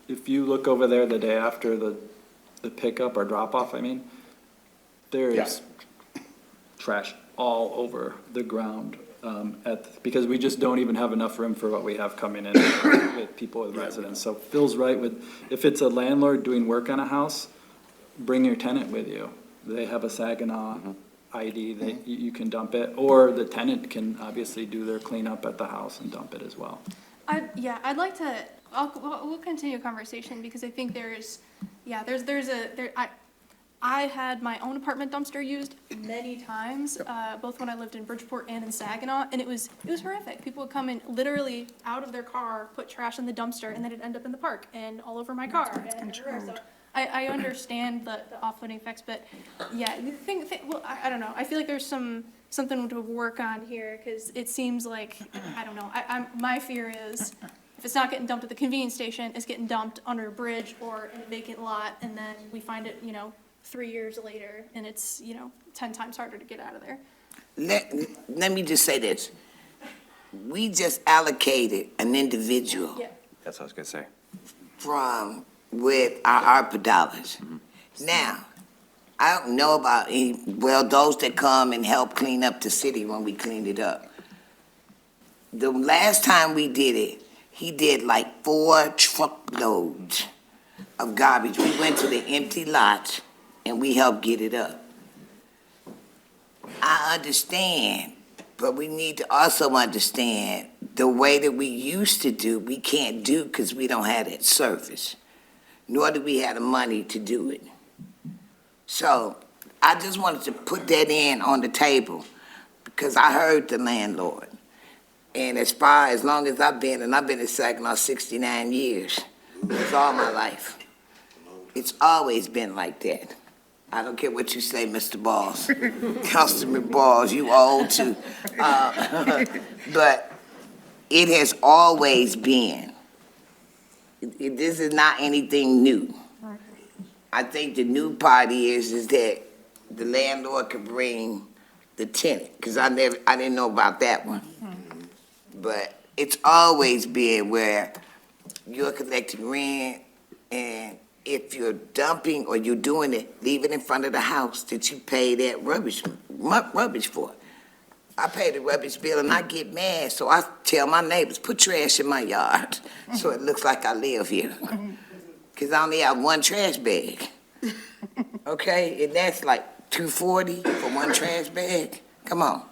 if you look over there the day after the pickup or drop-off, there's trash all over the ground. Because we just don't even have enough room for what we have coming in with people with residents. So Phil's right if it's a landlord doing work on a house, bring your tenant with you. They have a Saginaw ID, you can dump it, or the tenant can obviously do their cleanup at the house and dump it as well. I'd like to, we'll continue a conversation because I think I had my own apartment dumpster used many times, both when I lived in Bridgeport and in Saginaw, and it was horrific. People would come in literally out of their car, put trash in the dumpster, and then it'd end up in the park and all over my car. And everywhere. So I understand the off-putting effects, but yeah, well, I don't know. I feel like there's something to work on here because it seems like, I don't know. My fear is if it's not getting dumped at the convenience station, it's getting dumped under a bridge or in a vacant lot, and then we find it, 3 years later, and it's, 10 times harder to get out of there. Let me just say this. We just allocated an individual That's what I was gonna say. from with our ARPA dollars. Now, I don't know about those that come and help clean up the city when we cleaned it up. The last time we did it, he did like 4 truckloads of garbage. We went to the empty lots and we helped get it up. I understand, but we need to also understand the way that we used to do, we can't do because we don't have that service, nor do we have the money to do it. So I just wanted to put that in on the table because I heard the landlord. And as long as I've been, and I've been in Saginaw 69 years, that's all my life. It's always been like that. I don't care what you say, Mr. Balls. Councilman Balls, you old too. But it has always been. This is not anything new. I think the new part is that the landlord can bring the tenant, because I didn't know about that one. But it's always been where you're collecting rent, and if you're dumping or you're doing it, leave it in front of the house that you pay that rubbish for. I pay the rubbish bill and I get mad, so I tell my neighbors, put trash in my yard so it looks like I live here. Because I only have one trash bag. Okay, and that's like $2.40 for one trash bag. Come on.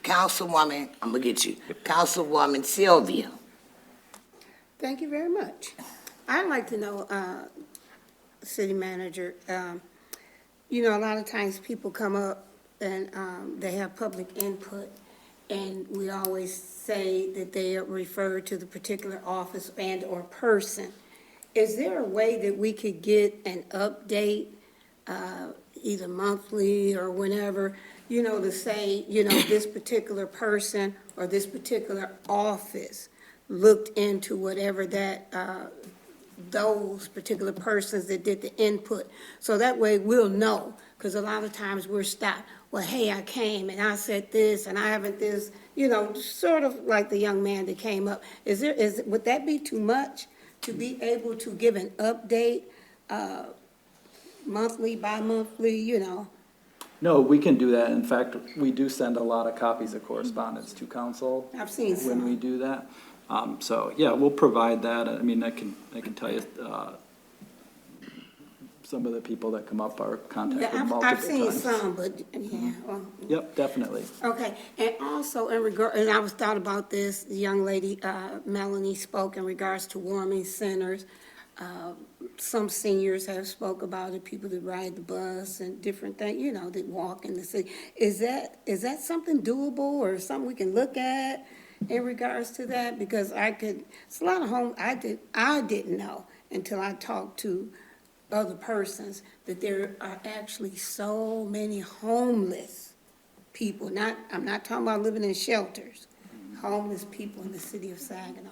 Councilwoman, I'm gonna get you. Councilwoman Sylvia. Thank you very much. I'd like to know, City Manager, a lot of times people come up and they have public input, and we always say that they are referred to the particular office and or person. Is there a way that we could get an update, either monthly or whenever, to say, this particular person or this particular office looked into whatever that, those particular persons that did the input. So that way we'll know, because a lot of times we're stopped. Well, hey, I came and I said this and I haven't this, sort of like the young man that came up. Would that be too much to be able to give an update, monthly, bi-monthly, No, we can do that. In fact, we do send a lot of copies of correspondence to council. I've seen some. When we do that. So, yeah, we'll provide that. I mean, I can tell you, some of the people that come up are contacted Yeah, multiple times. I've seen some, but, yeah, well. Yep, definitely. Okay, and also in regard, and I was thought about this, the young lady, Melanie spoke in regards to warming centers. Some seniors have spoke about it, people that ride the bus and different things, that walk in the city. Is that something doable or something we can look at in regards to that? Because it's a lot of home, I didn't know until I talked to other persons that there are actually so many homeless people. I'm not talking about living in shelters, homeless people in the city of Saginaw.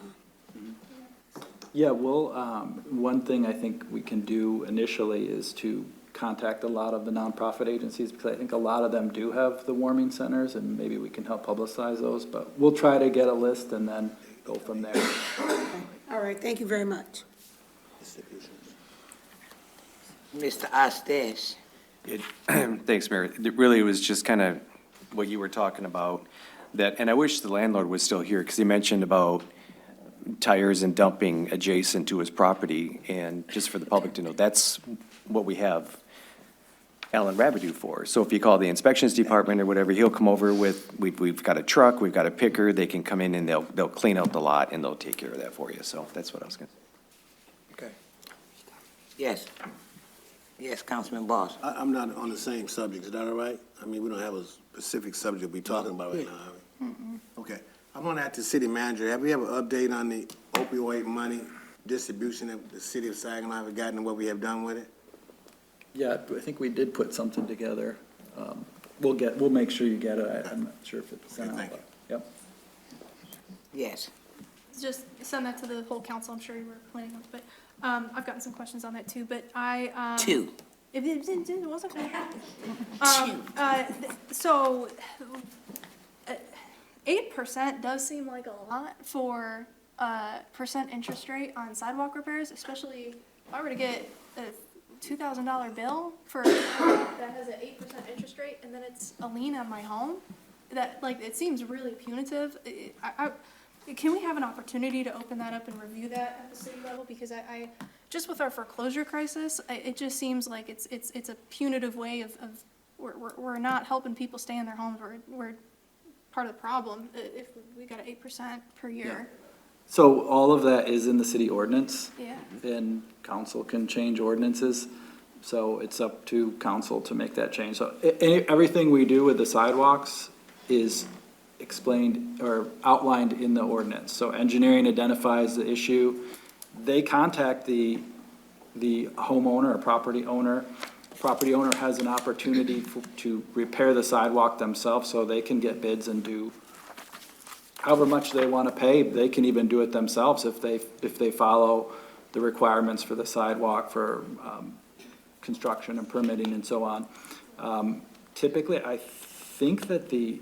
Yeah, well, one thing I think we can do initially is to contact a lot of the nonprofit agencies, because I think a lot of them do have the warming centers, and maybe we can help publicize those, but we'll try to get a list and then go from there. All right, thank you very much. Mr. Ostesh. Thanks, Mayor. It really was just kind of what you were talking about, that, and I wish the landlord was still here, because he mentioned about tires and dumping adjacent to his property, and just for the public to know, that's what we have Alan Rabideau for. So if you call the inspections department or whatever, he'll come over with, we've got a truck, we've got a picker, they can come in and they'll clean out the lot and they'll take care of that for you. So that's what I was gonna say. Okay. Yes. Yes, Councilman Boss. I'm not on the same subject, is that all right? I mean, we don't have a specific subject we're talking about right now, have we? Okay. I'm gonna ask the city manager, have we ever update on the opioid money distribution that the city of Saginaw have gotten and what we have done with it? Yeah, I think we did put something together. We'll make sure you get it. I'm not sure if it's sent out. thank you. Yep. Yes. Just send that to the whole council, I'm sure you were planning on, but, I've gotten some questions on that too, but Two. It wasn't so, 8% does seem like a lot for percent interest rate on sidewalk repairs, especially if I were to get a $2,000 bill for that has an 8% interest rate, and then it's a lien on my home. That, it seems really punitive. Can we have an opportunity to open that up and review that at the city level? Because I just with our foreclosure crisis, it just seems like it's a punitive way of we're not helping people stay in their homes. We're part of the problem if we got an 8% per year. Yeah. So all of that is in the city ordinance. Yeah. And council can change ordinances. So it's up to council to make that change. So everything we do with the sidewalks is explained or outlined in the ordinance. So engineering identifies the issue. They contact the homeowner or property owner. Property owner has an opportunity to repair the sidewalk themselves, so they can get bids and do however much they want to pay. They can even do it themselves if they follow the requirements for the sidewalk, for construction and permitting and so on. Typically, I think that the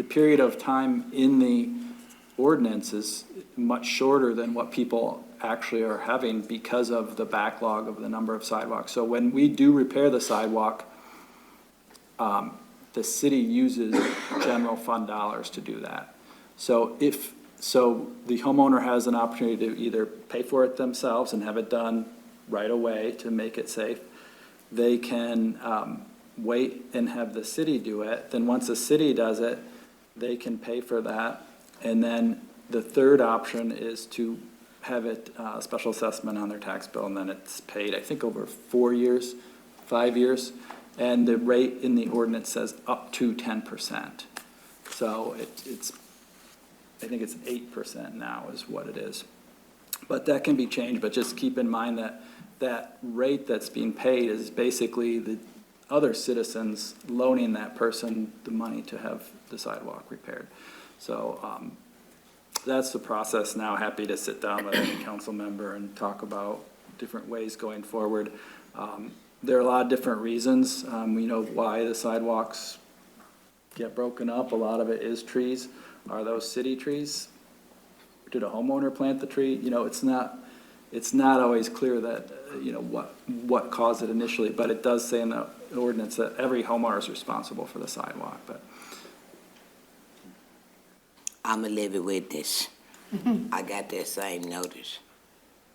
period of time in the ordinance is much shorter than what people actually are having because of the backlog of the number of sidewalks. So when we do repair the sidewalk, the city uses general fund dollars to do that. So the homeowner has an opportunity to either pay for it themselves and have it done right away to make it safe. They can wait and have the city do it. Then once the city does it, they can pay for that. And then the third option is to have it special assessment on their tax bill, and then it's paid, I think, over 4 years, 5 years. And the rate in the ordinance says up to 10%. So I think it's 8% now is what it is. But that can be changed, but just keep in mind that that rate that's being paid is basically the other citizens loaning that person the money to have the sidewalk repaired. So that's the process now. Happy to sit down with any council member and talk about different ways going forward. There are a lot of different reasons. We know why the sidewalks get broken up. A lot of it is trees. Are those city trees? Did a homeowner plant the tree? You know, it's not always clear that, what caused it initially, but it does say in the ordinance that every homeowner is responsible for the sidewalk, but. I'ma live it with this. I got that same notice.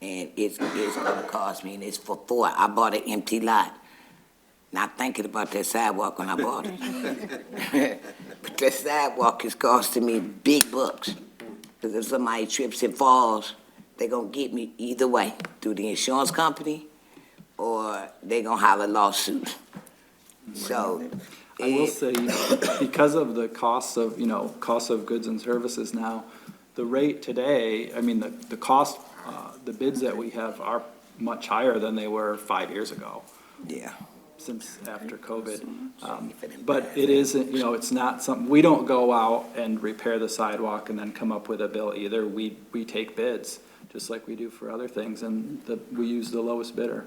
And it's gonna cost me, and it's for 4. I bought an empty lot. Not thinking about that sidewalk when I bought it. But that sidewalk is costing me big bucks. Because if somebody trips and falls, they gonna get me either way, through the insurance company, or they gonna have a lawsuit. So. I will say, because of the cost of goods and services now, the rate today, I mean, the cost, the bids that we have are much higher than they were 5 years ago. Yeah. Since after COVID. But it isn't, it's not something, we don't go out and repair the sidewalk and then come up with a bill either. We take bids, just like we do for other things, and we use the lowest bidder.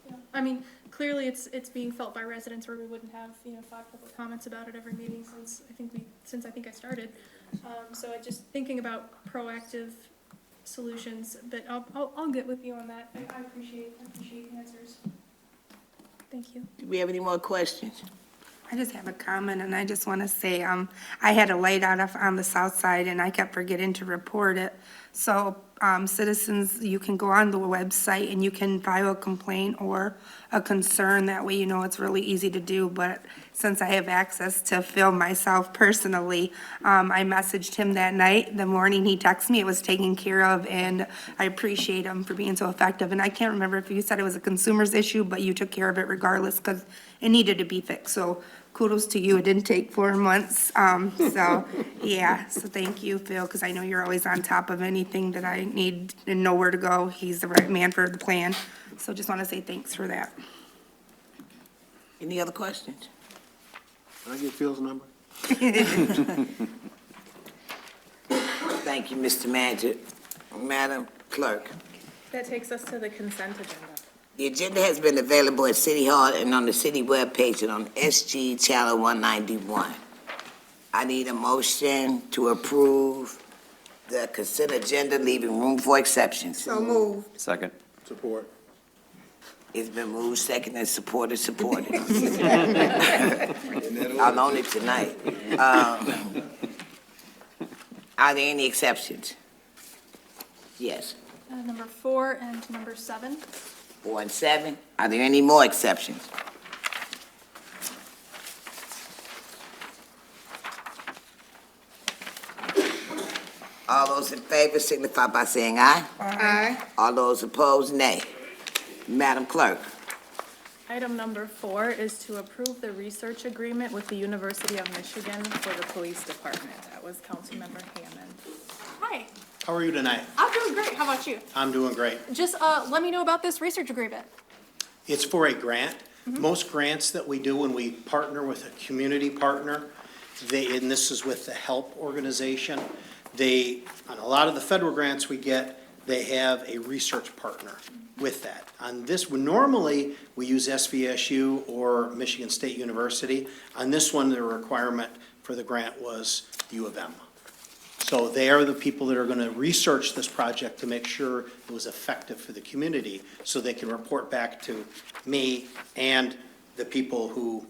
Yeah. I mean, clearly it's being felt by residents, where we wouldn't have, 5 public comments about it every meeting since I think I started. So I just thinking about proactive solutions, but I'll get with you on that. I appreciate the answers. Thank you. Do we have any more questions? I just have a comment, and I just want to say, I had a light out on the south side, and I kept forgetting to report it. So, citizens, you can go on the website and you can file a complaint or a concern. That way, it's really easy to do. But since I have access to film myself personally, I messaged him that night. The morning he texted me, it was taken care of, and I appreciate him for being so effective. And I can't remember if you said it was a consumer's issue, but you took care of it regardless, because it needed to be fixed. So kudos to you. It didn't take 4 months. Yeah, so thank you, Phil, because I know you're always on top of anything that I need and know where to go. He's the right man for the plan. So just want to say thanks for that. Any other questions? Can I get Phil's number? Thank you, Mr. Manager. Madam Clerk, That takes us to the consent agenda. the agenda has been available at City Hall and on the city webpage and on SG Channel 191. I need a motion to approve the consent agenda, leaving room for exceptions. So moved. Second. Support. It's been moved, second, and supported. I'll own it tonight. Are there any exceptions? Yes. Number 4 and number 7. 4 and 7. Are there any more exceptions? All those in favor signify by saying aye. Aye. All those opposed, nay. Madam Clerk. Item number 4 is to approve the research agreement with the University of Michigan for the police department. That was Councilmember Hammond. Hi, How are you tonight? I'm doing great. How about you? I'm doing great. Just let me know about this research agreement. It's for a grant. Most grants that we do when we partner with a community partner, and this is with the HELP organization, on a lot of the federal grants we get, they have a research partner with that. On this one, normally, we use SVSU or Michigan State University. On this one, the requirement for the grant was U of M. So they are the people that are gonna research this project to make sure it was effective for the community, so they can report back to me and the people who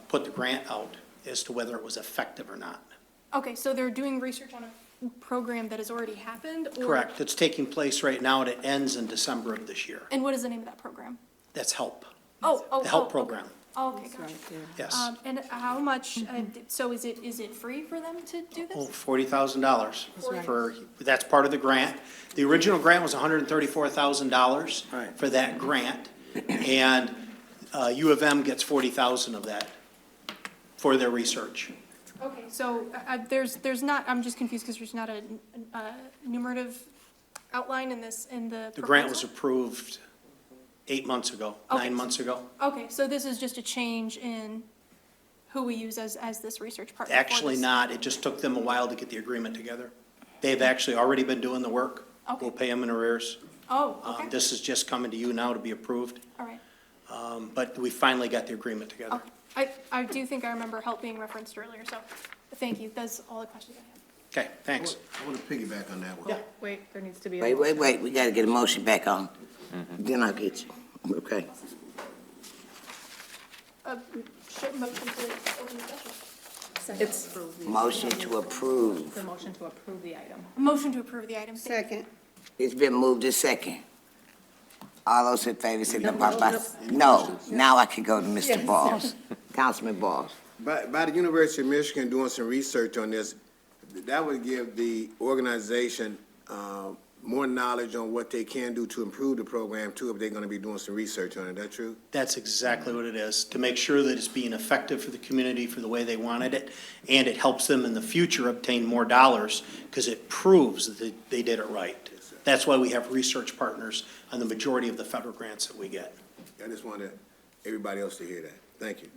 put the grant out as to whether it was effective or not. Okay, so they're doing research on a program that has already happened? Or- Correct. It's taking place right now, and it ends in December of this year. And what is the name of that program? That's HELP, Oh, the HELP okay. program. Oh, okay, gotcha. Yes. And how much, so is it free for them to do Oh, this? $40,000 for, that's part of the grant. The original grant was $134,000 for that grant, and U of M gets $40,000 of that for their research. Okay, so there's not, I'm just confused because there's not a numerative outline in the The grant was proposal? approved 8 months ago, Okay. 9 months ago. Okay, so this is just a change in who we use as this research partner for Actually this? not, it just took them a while to get the agreement together. They've actually already been doing the work. Okay. We'll pay them in arrears. Oh, okay, This is just coming to you now to be approved, all right. but we finally got the agreement together. Okay. I do think I remember help being referenced earlier, so thank you. That's all the questions I have. Okay, thanks. I want to piggyback on that one. Wait, there needs to be a. Wait, we gotta get a motion back on. Then I'll get you. Okay. Motion to open discussion. It's Motion to approve. the motion to approve the item. Motion to approve the item. Second. It's been moved to second. All those in favor, signify by, no, now I can go to Mr. Balls. Councilman Balls. By the University of Michigan doing some research on this, that would give the organization more knowledge on what they can do to improve the program too, if they're going to be doing some research on it. Is that true? That's exactly what it is, to make sure that it's being effective for the community for the way they wanted it, and it helps them in the future obtain more dollars, because it proves that they did it right. That's why we have research partners on the majority of the federal grants that we get. I just wanted everybody else to hear that. Thank you.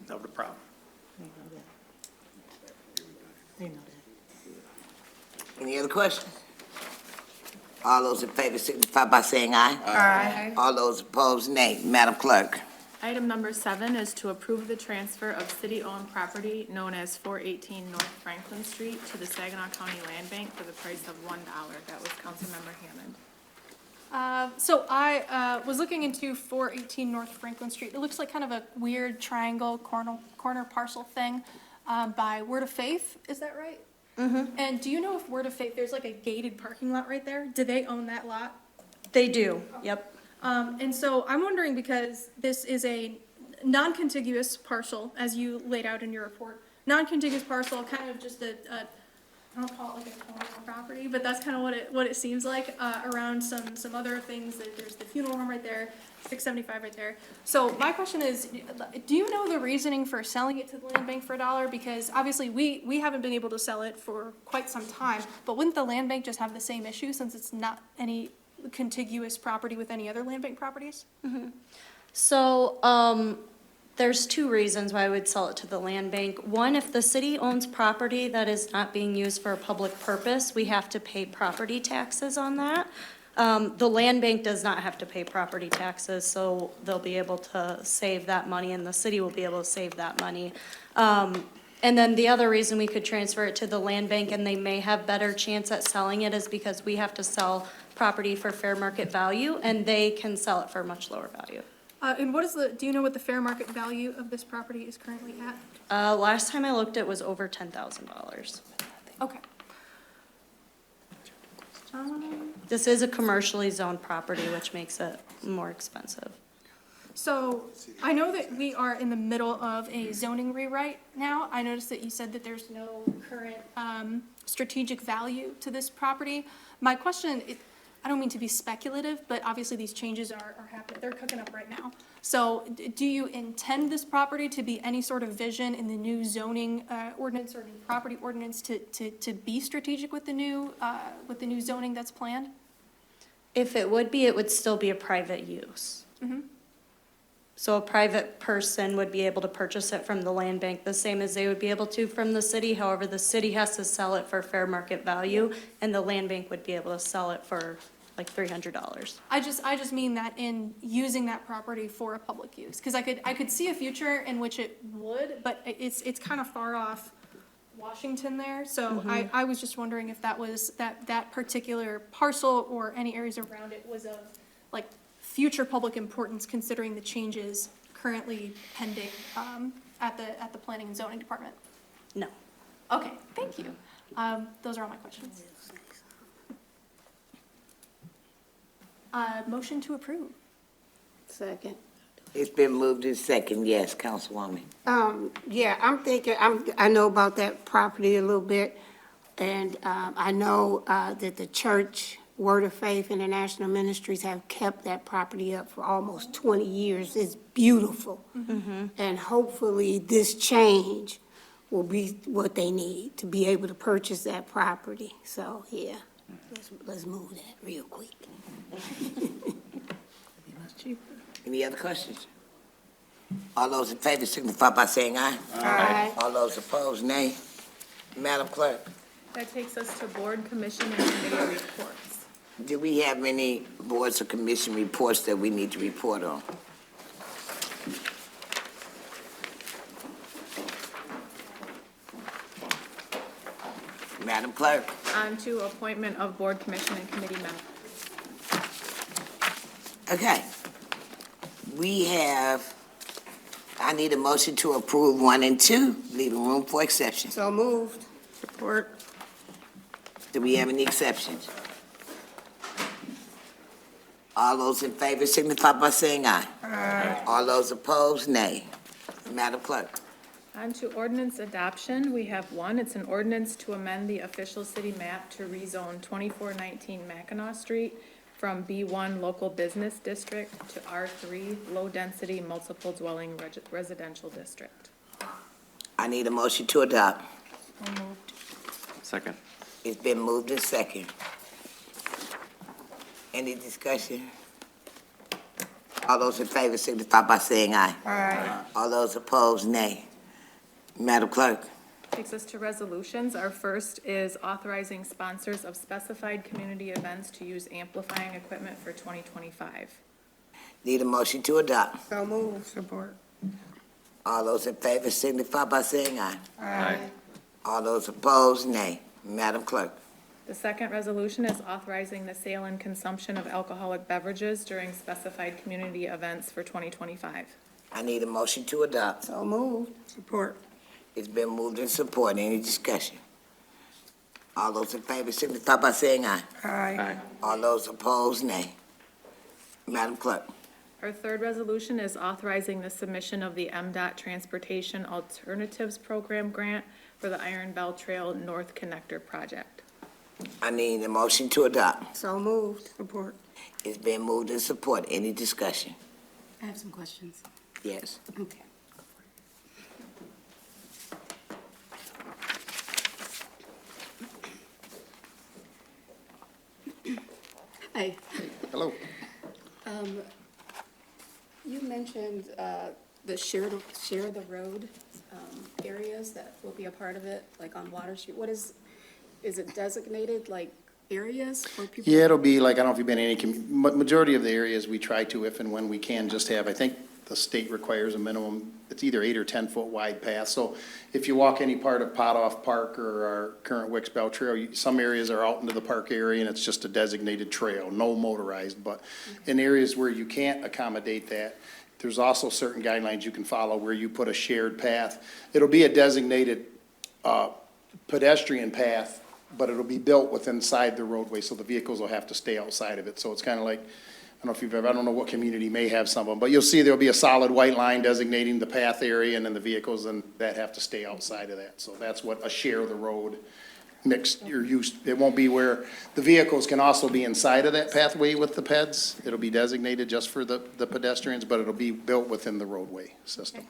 No problem. Any other questions? All those in favor signify by saying aye. Aye. All those opposed, nay. Madam Clerk. Item number 7 is to approve the transfer of city-owned property known as 418 North Franklin Street to the Saginaw County Land Bank for the price of $1. That was Councilmember Hammond. So I was looking into 418 North Franklin Street. It looks like kind of a weird triangle corner parcel thing by Word of Faith. Is that right? Mm-hmm. And do you know if Word of Faith, there's like a gated parking lot right there? Do they own that lot? They do, yep. And so I'm wondering, because this is a non-contiguous parcel, as you laid out in your report, non-contiguous parcel, kind of just I don't call it like a corner property, but that's kind of what it seems like, around some other things. There's the funeral home right there, 675 right there. So my question is, do you know the reasoning for selling it to the land bank for $1? Because obviously we haven't been able to sell it for quite some time, but wouldn't the land bank just have the same issue since it's not any contiguous property with any other land bank properties? Mm-hmm. So, there's two reasons why I would sell it to the land bank. One, if the city owns property that is not being used for a public purpose, we have to pay property taxes on that. The land bank does not have to pay property taxes, so they'll be able to save that money, and the city will be able to save that money. And then the other reason we could transfer it to the land bank and they may have better chance at selling it is because we have to sell property for fair market value, and they can sell it for a much lower value. And do you know what the fair market value of this property is currently at? Last time I looked, it was over $10,000. Okay. This is a commercially zoned property, which makes it more expensive. So I know that we are in the middle of a zoning rewrite now. I noticed that you said that there's no current strategic value to this property. My question, I don't mean to be speculative, but obviously these changes are happening. They're cooking up right now. So do you intend this property to be any sort of vision in the new zoning ordinance or new property ordinance to be strategic with the new zoning that's planned? If it would be, it would still be a private use. Mm-hmm. So a private person would be able to purchase it from the land bank, the same as they would be able to from the city. However, the city has to sell it for fair market value, and the land bank would be able to sell it for like $300. I just mean that in using that property for a public use, because I could see a future in which it would, but it's kind of far off Washington there. So I was just wondering if that was that particular parcel or any areas around it was of like future public importance, considering the changes currently pending at the Planning and Zoning Department. No. Okay, thank you. Those are all my questions. Motion to approve. Second. It's been moved in second, yes, Councilwoman. Yeah, I'm thinking, I know about that property a little bit, and I know that the church, Word of Faith International Ministries, have kept that property up for almost 20 years. It's beautiful. Mm-hmm. And hopefully this change will be what they need to be able to purchase that property. So, yeah, let's move that real quick. Any other questions? All those in favor signify by saying aye. Aye. All those opposed, nay. Madam Clerk. That takes us to board, commission, and committee reports. Do we have any boards or commission reports that we need to report on? Madam Clerk? On to appointment of board, commission, and committee members. Okay. I need a motion to approve 1 and 2, leaving room for exceptions. So moved. Support. Do we have any exceptions? All those in favor signify by saying aye. Aye. All those opposed, nay. Madam Clerk? On to ordinance adoption, we have one, it's an ordinance to amend the official city map to rezone 2419 Mackinac Street from B1 Local Business District to R3 Low Density Multiple Dwelling Residential District. I need a motion to adopt. Second. It's been moved and second. Any discussion? All those in favor signify by saying aye. Aye. All those opposed, nay. Madam Clerk? Takes us to resolutions. Our first is authorizing sponsors of specified community events to use amplifying equipment for 2025. Need a motion to adopt. So moved. Support. All those in favor signify by saying aye. Aye. All those opposed, nay. Madam Clerk? The second resolution is authorizing the sale and consumption of alcoholic beverages during specified community events for 2025. I need a motion to adopt. So moved. Support. It's been moved and supported. Any discussion? All those in favor signify by saying aye. Aye. All those opposed, nay. Madam Clerk? Our third resolution is authorizing the submission of the MDOT Transportation Alternatives Program grant for the Iron Bell Trail North Connector Project. I need a motion to adopt. So moved. Support. It's been moved and supported. Any discussion? I have some questions. Yes. Okay. Hi. Hello. You mentioned the share the road areas that will be a part of it, like on Water Street. Is it designated like areas for people? Yeah, it'll be like, I don't know if you've been in any, majority of the areas we try to, if and when we can, just have, I think the state requires a minimum, it's either 8 or 10-foot wide path. So if you walk any part of Potoff Park or our current Wicks Bell Trail, some areas are out into the park area and it's just a designated trail, no motorized. But in areas where you can't accommodate that, there's also certain guidelines you can follow where you put a shared path. It'll be a designated pedestrian path, but it'll be built within inside the roadway, so the vehicles will have to stay outside of it. So it's kind of like, I don't know if you've ever, I don't know what community may have some of them, but you'll see there'll be a solid white line designating the path area, and then the vehicles and that have to stay outside of that. So that's what a share of the road mixed, you're used, it won't be where the vehicles can also be inside of that pathway with the peds. It'll be designated just for the pedestrians, but it'll be built within the roadway system.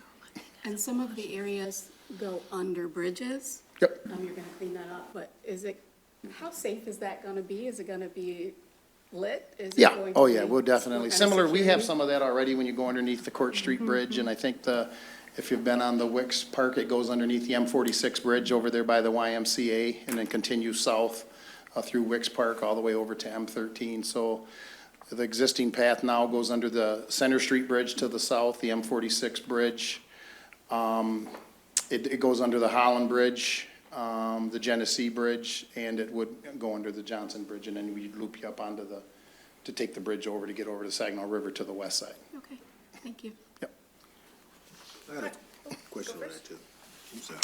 And some of the areas go under bridges. Yep. You're gonna clean that up, but how safe is that gonna be? Is it gonna be lit? Is it Yeah, going oh to yeah, be we'll definitely, some kind of similar, we have security? some of that already when you go underneath the Court Street Bridge, and I think if you've been on the Wicks Park, it goes underneath the M46 bridge over there by the YMCA, and then continues south through Wicks Park all the way over to M13. So the existing path now goes under the Center Street Bridge to the south, the M46 bridge. It goes under the Holland Bridge, the Genesee Bridge, and it would go under the Johnson Bridge, and then we'd loop you up onto to take the bridge over to get over the Saginaw River to the west side. Okay, thank you. I got a question on that too. I'm sorry.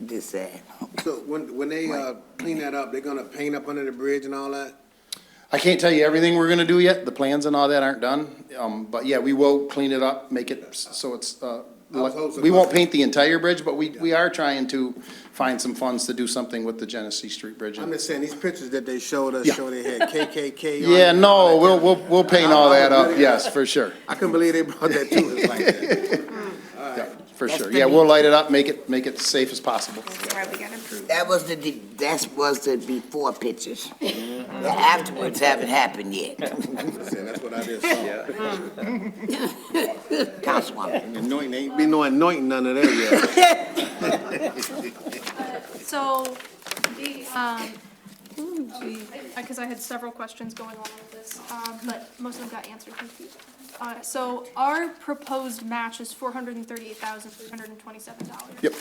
Just saying. So when they clean that up, they're gonna paint up under the bridge and all that? I can't tell you everything we're gonna do yet, the plans and all that aren't done, but yeah, we will clean it up, make it so it's, we won't paint the entire bridge, but we are trying to find some funds to do something with the Genesee Street Bridge. I'm just saying, these pictures that they showed us, Yeah. show they had KKK on Yeah, it. no, we'll paint all that up, yes, for sure. I couldn't believe they brought that to us like that. All right. For sure, yeah, we'll light it up, make it safe as possible. That was the before pictures. The afterwards haven't happened yet. That's what I just saw. Councilwoman. Anointing, ain't been no anointing none of that yet. So Because I had several questions going on with this, but most of them got answered. Thank you. So our proposed match is $438,327. Yep.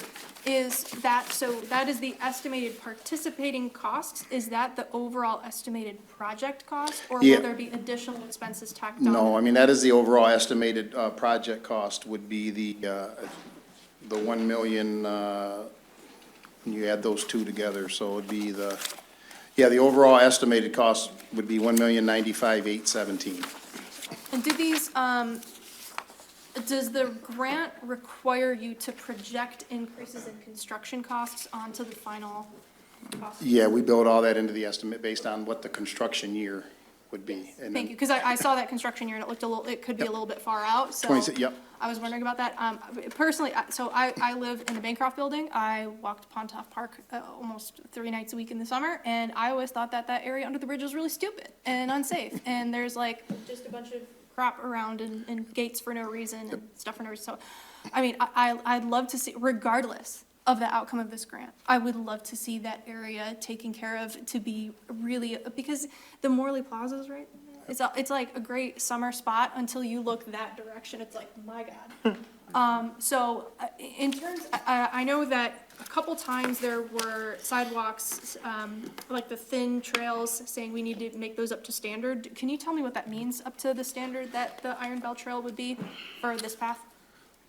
That is the estimated participating cost? Is that the overall estimated project cost? Or Yeah. will there be additional expenses tacked on? No, I mean, that is the overall estimated project cost would be the 1 million, when you add those two together, so it'd be the overall estimated cost would be 1,095,817. And do these, does the grant require you to project increases in construction costs onto the final cost? Yeah, we build all that into the estimate based on what the construction year would be. And Thank then you, because I saw that construction year and it looked it could be a little bit far out, so. 26, yep. I was wondering about that. Personally, I live in the Bancroft building. I walked Pontoff Park almost 3 nights a week in the summer, and I always thought that area under the bridge was really stupid and unsafe. And there's like just a bunch of crap around and gates for no reason and stuff for no reason. So, I mean, I'd love to see, regardless of the outcome of this grant, I would love to see that area taken care of to be really, because the Morley Plaza's right. It's like a great summer spot until you look that direction. It's like, my God. So in terms, I know that a couple times there were sidewalks, like the thin trails, saying we need to make those up to standard. Can you tell me what that means, up to the standard that the Iron Bell Trail would be for this path?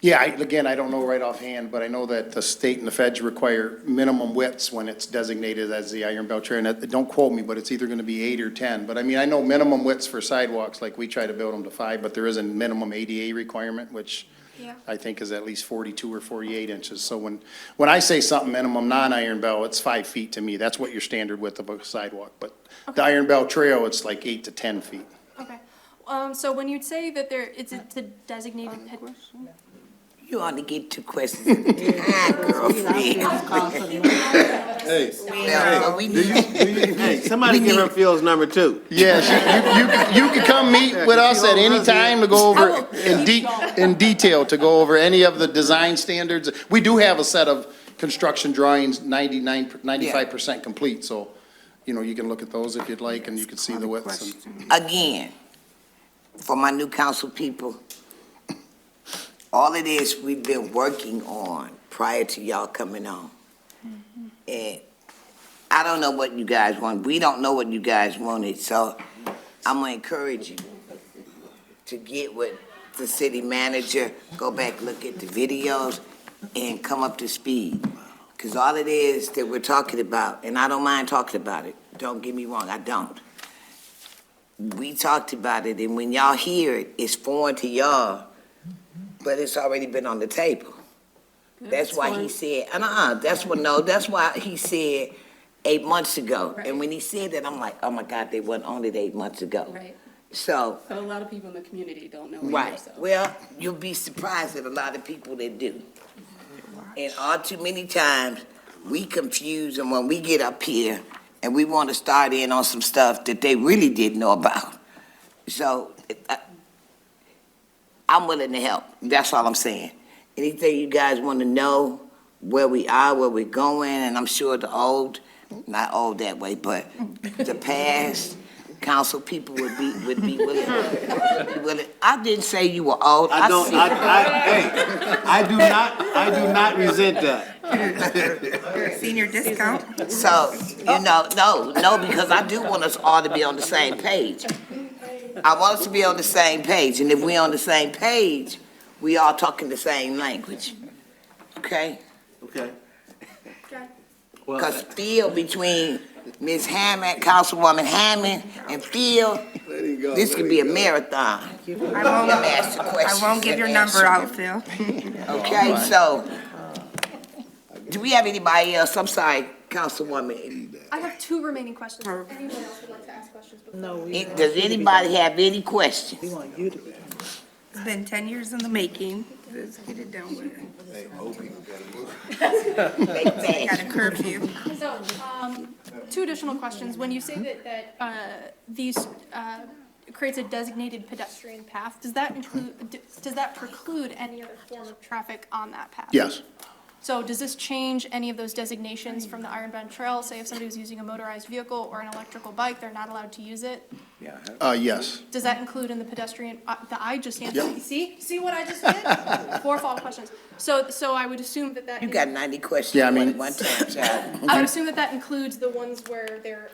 Yeah, again, I don't know right offhand, but I know that the state and the feds require minimum widths when it's designated as the Iron Belt Trail. And don't quote me, but it's either gonna be 8 or 10. But I mean, I know minimum widths for sidewalks, like we try to build them to 5, but there is a minimum ADA requirement, which Yeah. I think is at least 42 or 48 inches. So when I say something minimum non-Iron Belt, it's 5 feet to me. That's what your standard width of a sidewalk. But the Iron Belt Trail, it's like 8 to 10 feet. Okay. So when you say that it's a designated ped. You ought to get 2 questions at a time, girlfriend. Hey, Well, we need. hey, somebody give her Phil's number 2. Yeah, you can come meet with us at any time to go over in detail, to go over any of the design standards. We do have a set of construction drawings, 95% complete, so, you can look at those if you'd like, and you can see the widths. Again, for my new council people, all of this we've been working on prior to y'all coming on. And I don't know what you guys want. We don't know what you guys wanted, so I'm gonna encourage you to get with the city manager, go back, look at the videos, and come up to speed. Because all it is that we're talking about, and I don't mind talking about it, don't get me wrong, I don't. We talked about it, and when y'all hear it, it's foreign to y'all, but it's already been on the table. That's why he said, that's why he said 8 months ago. Right. And when he said that, I'm like, oh my God, they weren't on it 8 months ago. Right. So, But a lot of people in the community don't know either, right, so. well, you'll be surprised at a lot of people that do. And all too many times, we confuse them when we get up here and we want to start in on some stuff that they really didn't know about. So, I'm willing to help. That's all I'm saying. Anything you guys want to know, where we are, where we're going, and I'm sure the not old that way, but the past council people would be willing. I didn't say you were old. I do not resent that. Senior discount. So, no, because I do want us all to be on the same page. I want us to be on the same page, and if we're on the same page, we all talking the same language, okay? Okay. Because Phil, between Ms. Hammond, Councilwoman Hammond, and Phil, this could be a marathon. I won't give your number out, Phil. Okay, so, do we have anybody else? I'm sorry, Councilwoman. I have 2 remaining questions. Anyone else would like to ask questions? Does anybody have any questions? We want you to be. It's been 10 years in the making. Let's get it done with it. Hey, old people gotta move. Got a curfew. So, 2 additional questions. When you say that these creates a designated pedestrian path, does that preclude any other form of traffic on that path? Yes. So does this change any of those designations from the Iron Bend Trail? Say if somebody was using a motorized vehicle or an electrical bike, they're not allowed to use it? Yes. Does that include in the pedestrian, I just answered, Yep. see what I just did? 4 follow-up questions. So I would assume that. You got 90 questions Yeah, I at mean- one time, child. I would assume that includes the ones where they're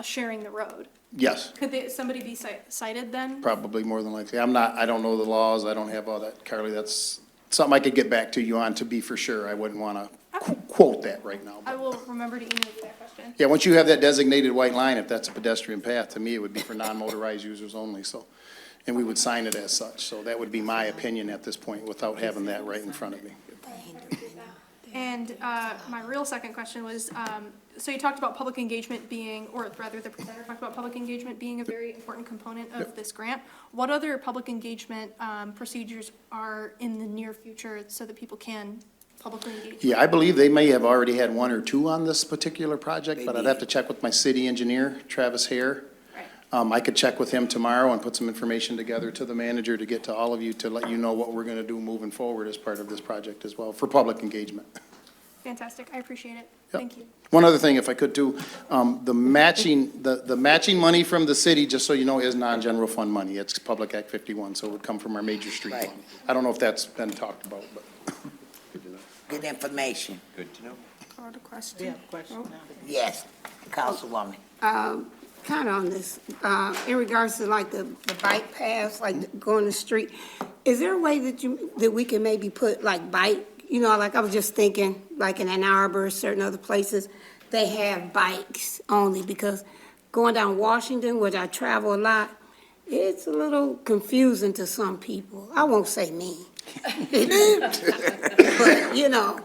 sharing the road. Yes, Could somebody be cited then? probably more than likely. I don't know the laws, I don't have all that, Carly, that's something I could get back to you on to be for sure. I wouldn't want to quote that right now. I will remember to email you that question. Yeah, once you have that designated white line, if that's a pedestrian path, to me, it would be for non-motorized users only, so. And we would sign it as such, so that would be my opinion at this point without having that right in front of me. And my real second question was, so you talked about public engagement being, or rather the presenter talked about public engagement being a very important component of this grant. What other public engagement procedures are in the near future so that people can publicly engage? Yeah, I believe they may have already had 1 or 2 on this particular project, but I'd have to check with my city engineer, Travis Hare. I could check with him tomorrow and put some information together to the manager to get to all of you to let you know what we're gonna do moving forward as part of this project as well, for public engagement. Fantastic, I appreciate it. Thank you. One other thing, if I could too, the matching money from the city, just so you know, is non-general fund money. It's Public Act 51, so it would come from our major street Right. fund. I don't know if that's been talked about, but. Good information. Good to know. Call the question. Yes, Councilwoman. Kind of on this, in regards to like the bike paths, like going the street, is there a way that we can maybe put like bike, like I was just thinking, like in Ann Arbor, certain other places, they have bikes only, because going down Washington, which I travel a lot, it's a little confusing to some people. I won't say me. But,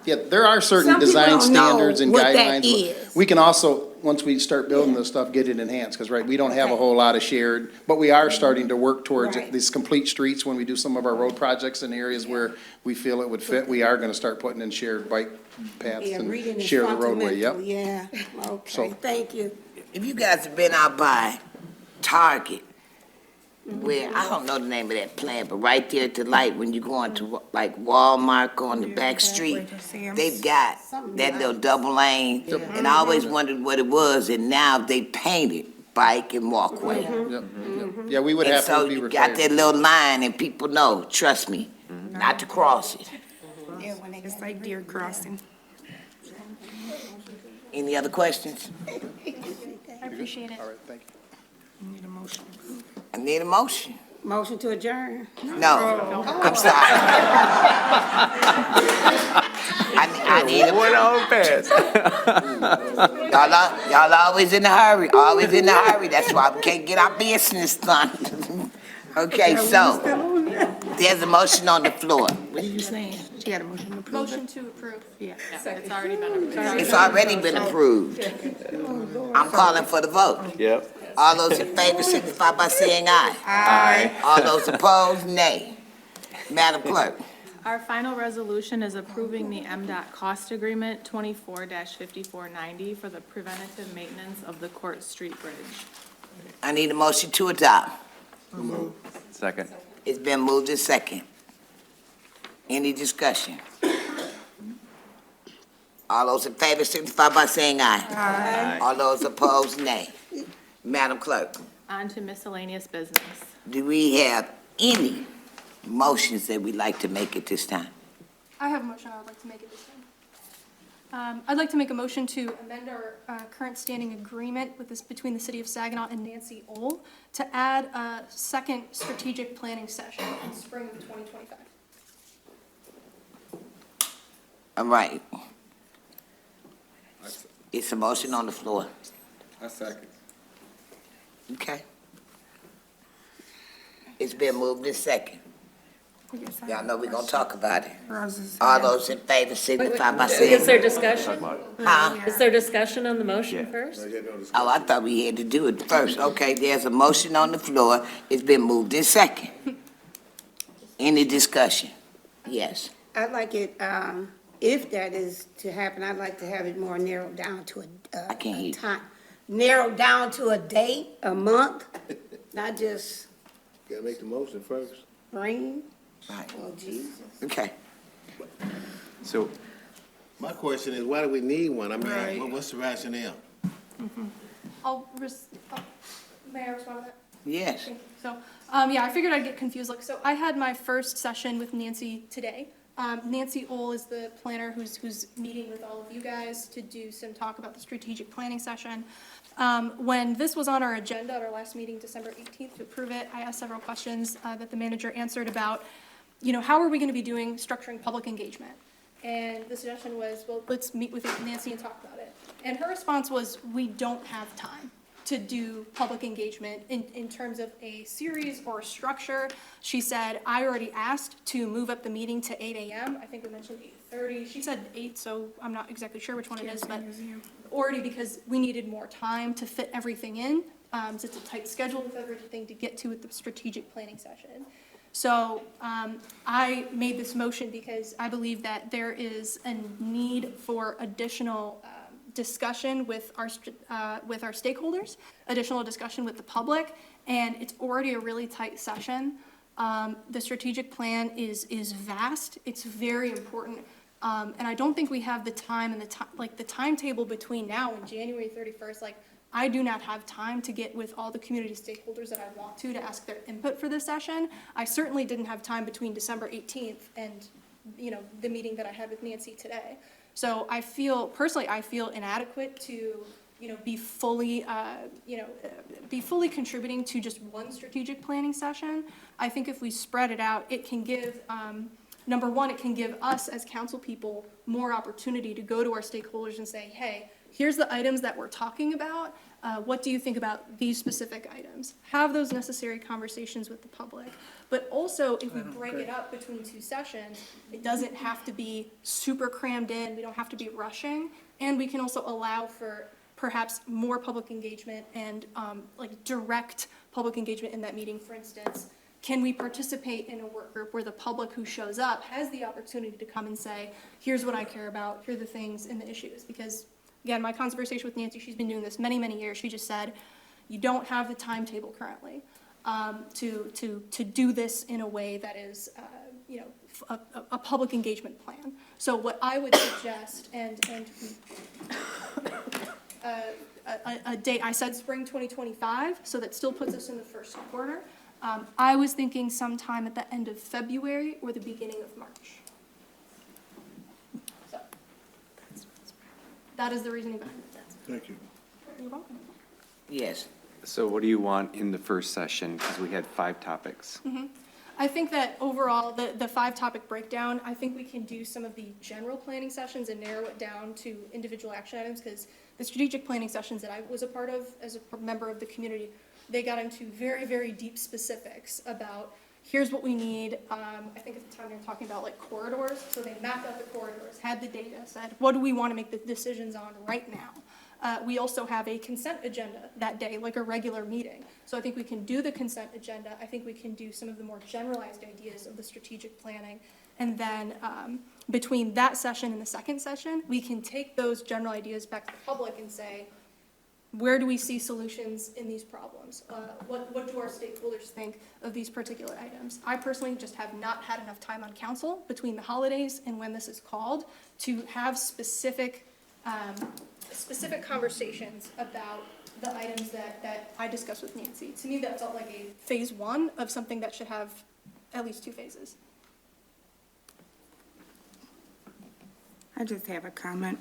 Yeah, there are certain Some people design don't know standards and what that guidelines. is. We can also, once we start building this stuff, get it enhanced, because, right, we don't have a whole lot of shared, but we are starting to work towards Right. these complete streets when we do some of our road projects in areas where we feel it would fit. We are gonna start putting in shared bike paths yeah, and reading is share the roadway, yep. fundamental, yeah, okay, So- thank you. If you guys have been out by Target, where, I don't know the name of that plant, but right there at the light, when you go into like Walmart, on the back street, they've got that little double lane, and I always wondered what it was, and now they painted bike and walkway. Yep. Yeah, we would And have so to be you got required. that little line, and people know, trust me, not to cross it. It's like deer crossing. Any other questions? I appreciate it. All right, thank you. Need a motion. I need a motion. Motion to adjourn. No, I'm sorry. I need a. Went on fast. Y'all always in a hurry, always in a hurry. That's why we can't get our business done. Okay, so, there's a motion on the floor. What are you saying? She had a motion to approve it? Motion to approve. Yeah. It's already been approved. It's already been approved. I'm calling for the vote. Yep. All those in favor signify by saying aye. Aye. All those opposed, nay. Madam Clerk. Our final resolution is approving the MDOT cost agreement 24-5490 for the preventative maintenance of the Court Street Bridge. I need a motion to adopt. Second. It's been moved and second. Any discussion? All those in favor signify by saying aye. Aye. All those opposed, nay. Madam Clerk, On to miscellaneous business. do we have any motions that we'd like to make at this time? I have a motion I would like to make at this time. I'd like to make a motion to amend our current standing agreement between the City of Saginaw and Nancy Ohl to add a second strategic planning session in spring of 2025. All right. It's a motion on the floor. I second. Okay. It's been moved and second. Y'all know we're gonna talk about it. All those in favor signify by saying. Is there discussion? Huh? Is there discussion on the motion first? Oh, I thought we had to do it first. Okay, there's a motion on the floor. It's been moved in second. Any discussion? Yes. I'd like it, if that is to happen, I'd like to have it more narrowed down to I can't hear you. time. Narrowed down to a date, a month, not just Gotta make the motion first. spring. Right. Oh, Jesus. Okay. So My question is, why do we need one? I mean, Right. what's the rationale? May I respond to that? Yes. Thank you. So, yeah, I figured I'd get confused. Like, so I had my first session with Nancy today. Nancy Ohl is the planner who's meeting with all of you guys to do some talk about the strategic planning session. When this was on our agenda at our last meeting, December 18th, to approve it, I asked several questions that the manager answered about, how are we going to be doing structuring public engagement? And the suggestion was, well, let's meet with Nancy and talk about it. And her response was, we don't have time to do public engagement in terms of a series or a structure. She said, I already asked to move up the meeting to 8 a.m. I think we mentioned 8:30. She said 8, so I'm not exactly sure which one it is, but already because we needed more time to fit everything in. So it's a tight schedule with everything to get to with the strategic planning session. So I made this motion because I believe that there is a need for additional discussion with our stakeholders, additional discussion with the public, and it's already a really tight session. The strategic plan is vast. It's very important, and I don't think we have the time and the timetable between now and January 31st. Like, I do not have time to get with all the community stakeholders that I want to ask their input for this session. I certainly didn't have time between December 18th and, the meeting that I had with Nancy today. So I feel inadequate to, be fully contributing to just one strategic planning session. I think if we spread it out, it can give, number one, it can give us as council people more opportunity to go to our stakeholders and say, hey, here's the items that we're talking about. What do you think about these specific items? Have those necessary conversations with the public. But also, if we break it up between two sessions, it doesn't have to be super crammed in. We don't have to be rushing. And we can also allow for perhaps more public engagement and direct public engagement in that meeting. For instance, can we participate in a work group where the public who shows up has the opportunity to come and say, here's what I care about, here are the things and the issues? Because again, my conversation with Nancy, she's been doing this many, many years. She just said, you don't have the timetable currently to do this in a way that is, a public engagement plan. So what I would suggest, and a date, I said spring 2025, so that still puts us in the first quarter. I was thinking sometime at the end of February or the beginning of March. So that is the reasoning behind it. Thank you. You're welcome. Yes. So what do you want in the first session? Because we had 5 topics. I think that overall, the 5-topic breakdown, I think we can do some of the general planning sessions and narrow it down to individual action items, because the strategic planning sessions that I was a part of as a member of the community, they got into very, very deep specifics about here's what we need. I think at the time they were talking about like corridors, so they mapped out the corridors, had the data, said what do we want to make the decisions on right now. We also have a consent agenda that day, like a regular meeting. So I think we can do the consent agenda. I think we can do some of the more generalized ideas of the strategic planning. And then between that session and the second session, we can take those general ideas back to the public and say, where do we see solutions in these problems? What do our stakeholders think of these particular items? I personally just have not had enough time on council between the holidays and when this is called to have specific conversations about the items that I discussed with Nancy. To me, that felt like a phase 1 of something that should have at least 2 phases. I just have a comment.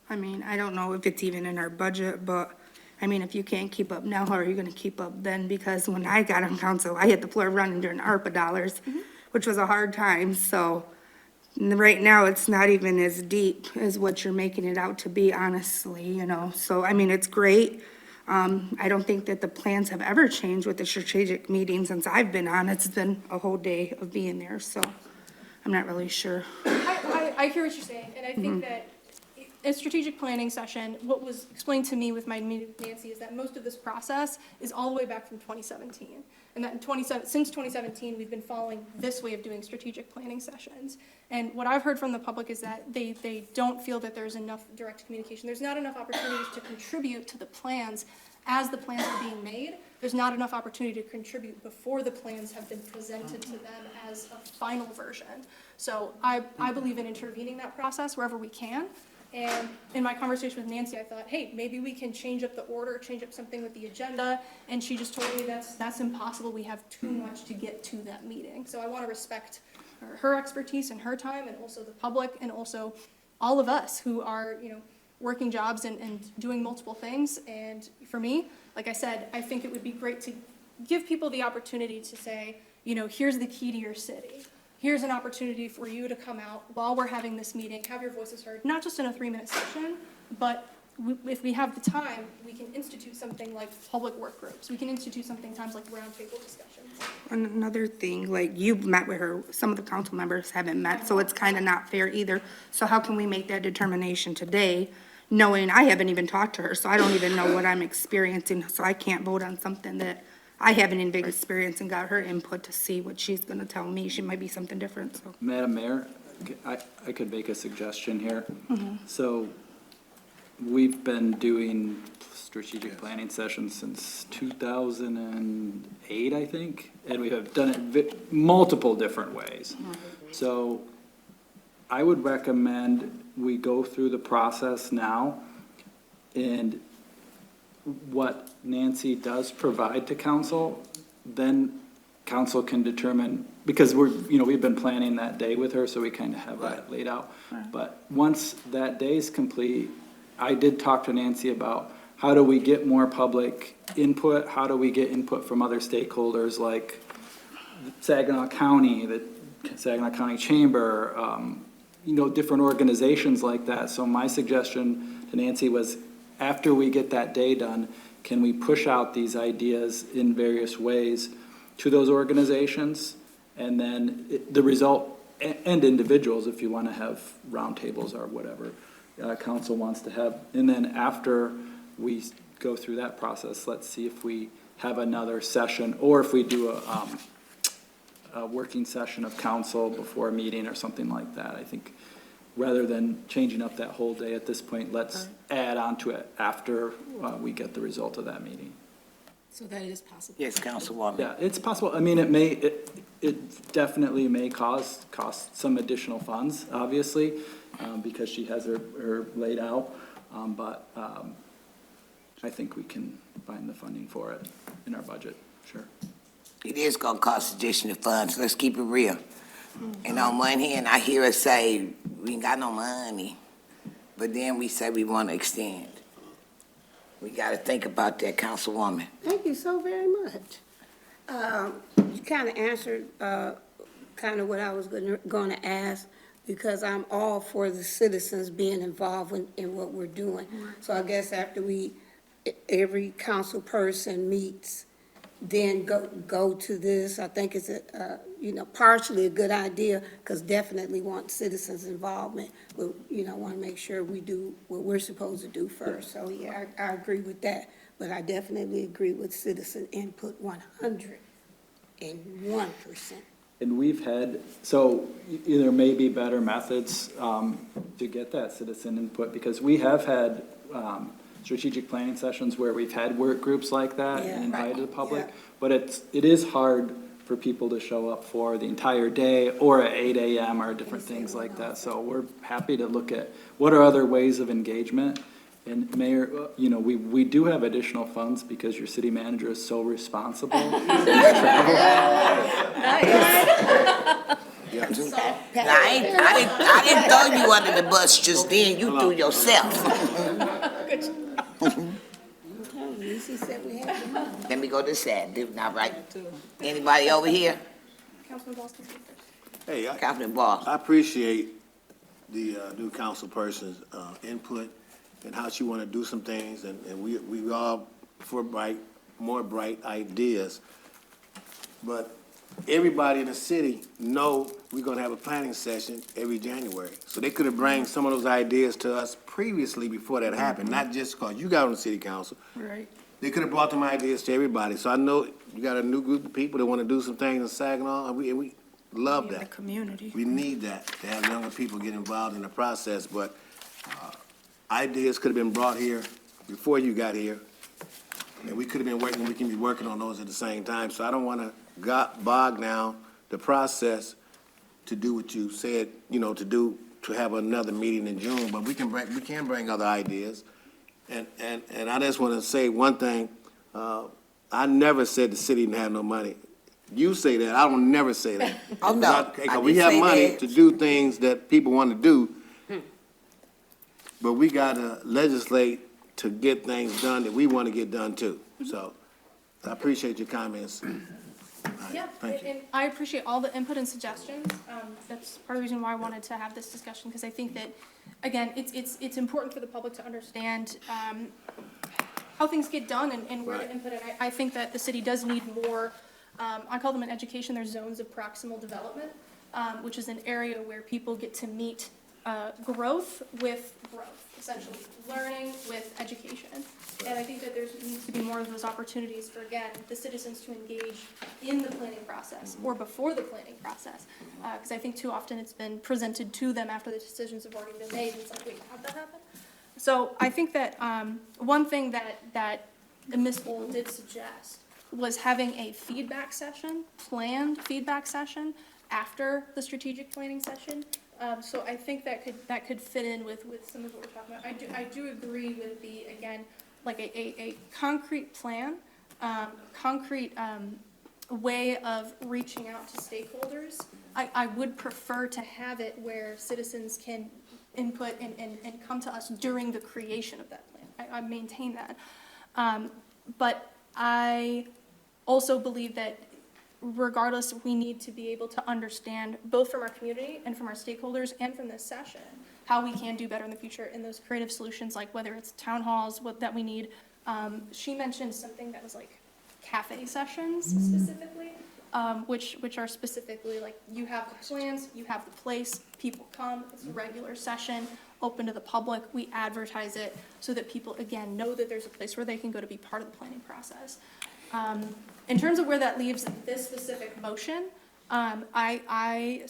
I mean, I don't know if it's even in our budget, but I mean, if you can't keep up now, how are you gonna keep up then? Because when I got on council, I hit the floor running during ARPA dollars, which was a hard time, so right now, it's not even as deep as what you're making it out to be, honestly, So, I mean, it's great. I don't think that the plans have ever changed with the strategic meeting since I've been on. It's been a whole day of being there, so I'm not really sure. I hear what you're saying, and I think that a strategic planning session, what was explained to me with my meeting with Nancy is that most of this process is all the way back from 2017. And that since 2017, we've been following this way of doing strategic planning sessions. And what I've heard from the public is that they don't feel that there's enough direct communication. There's not enough opportunities to contribute to the plans as the plans are being made, there's not enough opportunity to contribute before the plans have been presented to them as a final version. So I believe in intervening that process wherever we can. And in my conversation with Nancy, I thought, hey, maybe we can change up the order, change up something with the agenda. And she just told me that's impossible. We have too much to get to that meeting. So I want to respect her expertise and her time, and also the public, and also all of us who are, working jobs and doing multiple things. And for me, like I said, I think it would be great to give people the opportunity to say, here's the key to your city. Here's an opportunity for you to come out while we're having this meeting, have your voices heard, not just in a 3-minute session, but if we have the time, we can institute something like public work groups. We can institute something times like roundtable discussions. Another thing, like, you've met with her, some of the council members haven't met, so it's kind of not fair either. So how can we make that determination today, knowing I haven't even talked to her, so I don't even know what I'm experiencing, so I can't vote on something that I haven't even experienced and got her input to see what she's gonna tell me. She might be something different, so. Madam Mayor, I could make a suggestion here. So we've been doing strategic planning sessions since 2008, I think, and we have done it multiple different ways. So I would recommend we go through the process now, and what Nancy does provide to council, then council can determine, because we've been planning that day with her, so we kind of have that laid out. But once that day is complete, I did talk to Nancy about how do we get more public input? How do we get input from other stakeholders like Saginaw County, the Saginaw County Chamber, different organizations like that. So my suggestion to Nancy was, after we get that day done, can we push out these ideas in various ways to those organizations? And then the result, and individuals, if you want to have roundtables or whatever council wants to have. And then after we go through that process, let's see if we have another session, or if we do a working session of council before a meeting or something like that. I think rather than changing up that whole day at this point, let's add on to it after we get the result of that meeting. So that is possible. Yes, Councilwoman. Yeah, it's possible. I mean, it definitely may cost some additional funds, obviously, because she has her laid out. But I think we can find the funding for it in our budget, sure. It is gonna cost additional funds, let's keep it real. And on one hand, I hear us say, we ain't got no money, but then we say we wanna extend. We gotta think about that, Councilwoman. Thank you so very much. You kind of answered kind of what I was going to ask, because I'm all for the citizens being involved in what we're doing. So I guess after every council person meets, then go to this. I think it's partially a good idea, because definitely want citizens' involvement. But, want to make sure we do what we're supposed to do first. So, yeah, I agree with that. But I definitely agree with citizen input 101%. And we've had, so there may be better methods to get that citizen input, because we have had strategic planning sessions where we've had work groups like that and invited the public, but it is hard for people to show up for the entire day or at 8 a.m. or different things like that. So we're happy to look at what are other ways of engagement. And Mayor, we do have additional funds because your city manager is so responsible. I didn't throw you under the bus just then, you threw yourself. Let me go to that, not right. Anybody over here? Councilman Boston speak first. Hey, Councilman Ball. I appreciate the new council person's input and how she want to do some things, and we all for more bright ideas. But everybody in the city know we're going to have a planning session every January. So they could have brought some of those ideas to us previously before that happened, not just because you got on the city council. Right. They could have brought them ideas to everybody. So I know you got a new group of people that want to do some things in Saginaw, and we love that. The community. We need that, to have younger people get involved in the process, but ideas could have been brought here before you got here. And we could have been working, we can be working on those at the same time. So I don't want to bog down the process to do what you said, to have another meeting in June, but we can bring other ideas. And I just want to say one thing, I never said the city didn't have no money. You say that, I don't never say that. Oh, no. Because we have money to do things that people want to do, but we gotta legislate to get things done that we want to get done too. So I appreciate your comments. Yeah, Thank you. and I appreciate all the input and suggestions. That's part of the reason why I wanted to have this discussion, because I think that, again, it's important for the public to understand how things get done and where to input it. I think that the city does need more, I call them in education, there's zones of proximal development, which is an area where people get to meet growth with growth, essentially, learning with education. And I think that there needs to be more of those opportunities for, again, the citizens to engage in the planning process or before the planning process. Because I think too often it's been presented to them after the decisions have already been made, and it's like, wait, how'd that happen? So I think that one thing that Ms. Bull did suggest was having a feedback session, planned feedback session, after the strategic planning session. So I think that could fit in with some of what we're talking about. I do agree with the, again, like a concrete plan, concrete way of reaching out to stakeholders. I would prefer to have it where citizens can input and come to us during the creation of that plan. I maintain that. But I also believe that regardless, we need to be able to understand, both from our community and from our stakeholders and from this session, how we can do better in the future in those creative solutions, like whether it's town halls, that we need. She mentioned something that was like cafe sessions specifically, which are specifically like, you have the plans, you have the place, people come, it's a regular session, open to the public, we advertise it so that people, again, know that there's a place where they can go to be part of the planning process. In terms of where that leaves this specific motion, I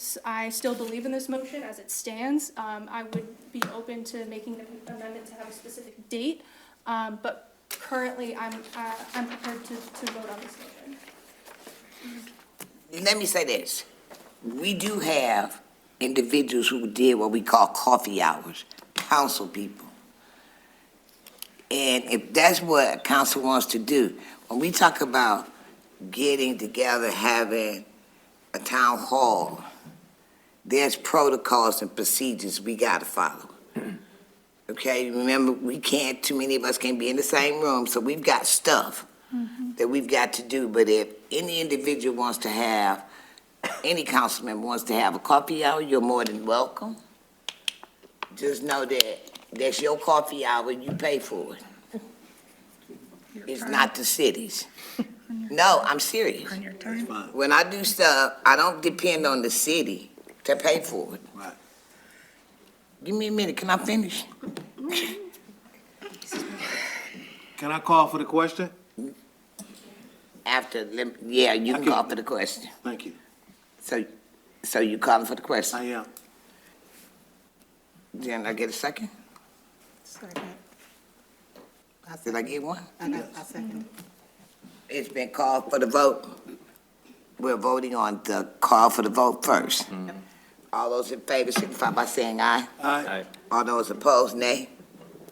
still believe in this motion as it stands. I would be open to making an amendment to have a specific date, but currently I'm prepared to vote on this motion. Let me say this. We do have individuals who did what we call coffee hours, council people. And if that's what council wants to do, when we talk about getting together, having a town hall, there's protocols and procedures we gotta follow. Okay, remember, too many of us can't be in the same room, so we've got stuff that we've got to do. But if any individual wants to have, any council member wants to have a coffee hour, you're more than welcome. Just know that that's your coffee hour, you pay for it. It's not the city's. No, I'm serious. When I do stuff, I don't depend on the city to pay for it. Right. Give me a minute, can I finish? Can I call for the question? Yeah, you can call for the question. Thank you. So you calling for the question? I am. Then I get a second? Did I get one? I second. It's been called for the vote. We're voting on the call for the vote first. All those in favor signify by saying aye. Aye. All those opposed, nay.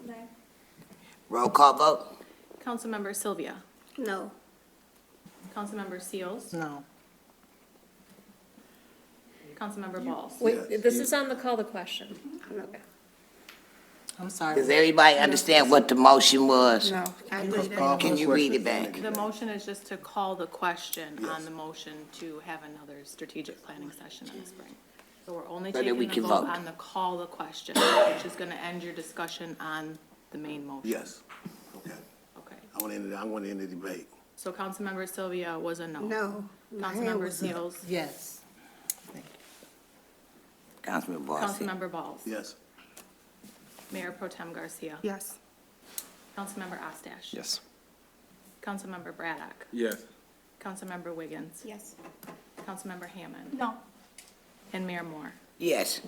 Nay. Roll call vote. Councilmember Sylvia. No. Councilmember Seals. No. Councilmember Balls. Wait, this is on the call the question. Okay. I'm sorry. Does everybody understand what the motion was? No. Can you read it back? The motion is just to call the question on the motion to have another strategic planning session in the spring. So we're only So that we taking the can vote vote. on the call the question, which is gonna end your discussion on the main motion. Yes. Okay. Okay. I want to end the debate. So Councilmember Sylvia was a no. No. My hand Councilmember was up. Seals. Yes. Councilman Boss. Councilmember Balls. Yes. Mayor Pro Tem Garcia. Yes. Councilmember Ostash. Yes. Councilmember Braddock. Yes. Councilmember Wiggins. Yes. Councilmember Hammond. No. And Mayor Moore. Yes.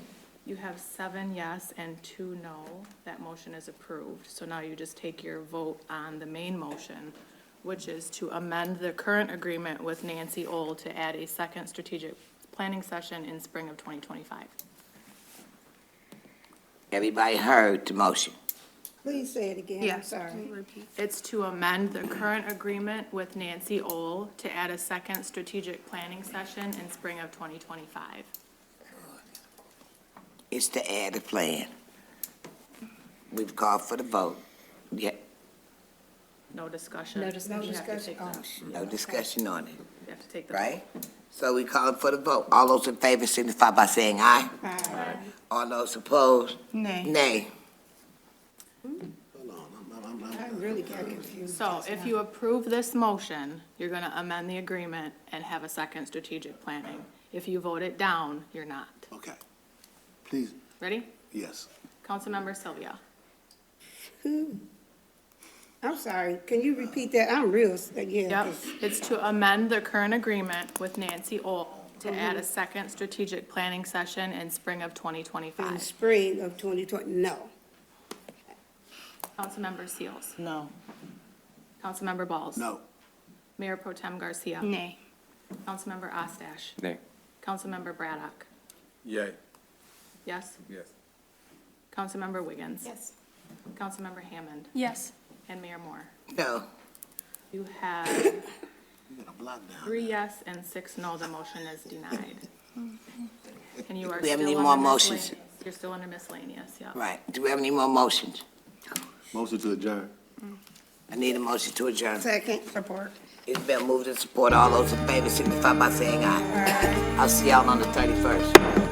You have 7 yes and 2 no. That motion is approved. So now you just take your vote on the main motion, which is to amend the current agreement with Nancy Old to add a second strategic planning session in spring of 2025. Everybody heard the motion. Please say it again, I'm Yes. sorry. It's to amend the current agreement with Nancy Old to add a second strategic planning session in spring of 2025. It's to add a plan. We've called for the vote. Yeah, No discussion. No discussion. You have to take no discussion on it, You have to take the. right? So we calling for the vote. All those in favor signify by saying aye. Aye. All those opposed? Nay. Nay. I really got confused. So if you approve this motion, you're gonna amend the agreement and have a second strategic planning. If you vote it down, you're not. Okay. Please, Ready? yes. Councilmember Sylvia. I'm sorry, can you repeat that? I'm real, yeah. Yep, it's to amend the current agreement with Nancy Old to add a second strategic planning session in spring of In 2025. spring of 2020, no. Councilmember Seals. No. Councilmember Balls. No. Mayor Pro Tem Garcia. Nay. Councilmember Ostache. Nay. Councilmember Braddock. Yay. Yes? Yes. Councilmember Wiggins. Yes. Councilmember Hammond. Yes. And Mayor Moore. No. You have You got a block down. 3 yes and 6 no. The motion is denied. And you are We have still any under more motions? miscellaneous. You're still under miscellaneous, yeah. Right. Do we have any more motions? Motion to adjourn. I need a motion to adjourn. Second. Support. It's been moved and support. All those in favor signify by saying aye. I'll see y'all on the 31st.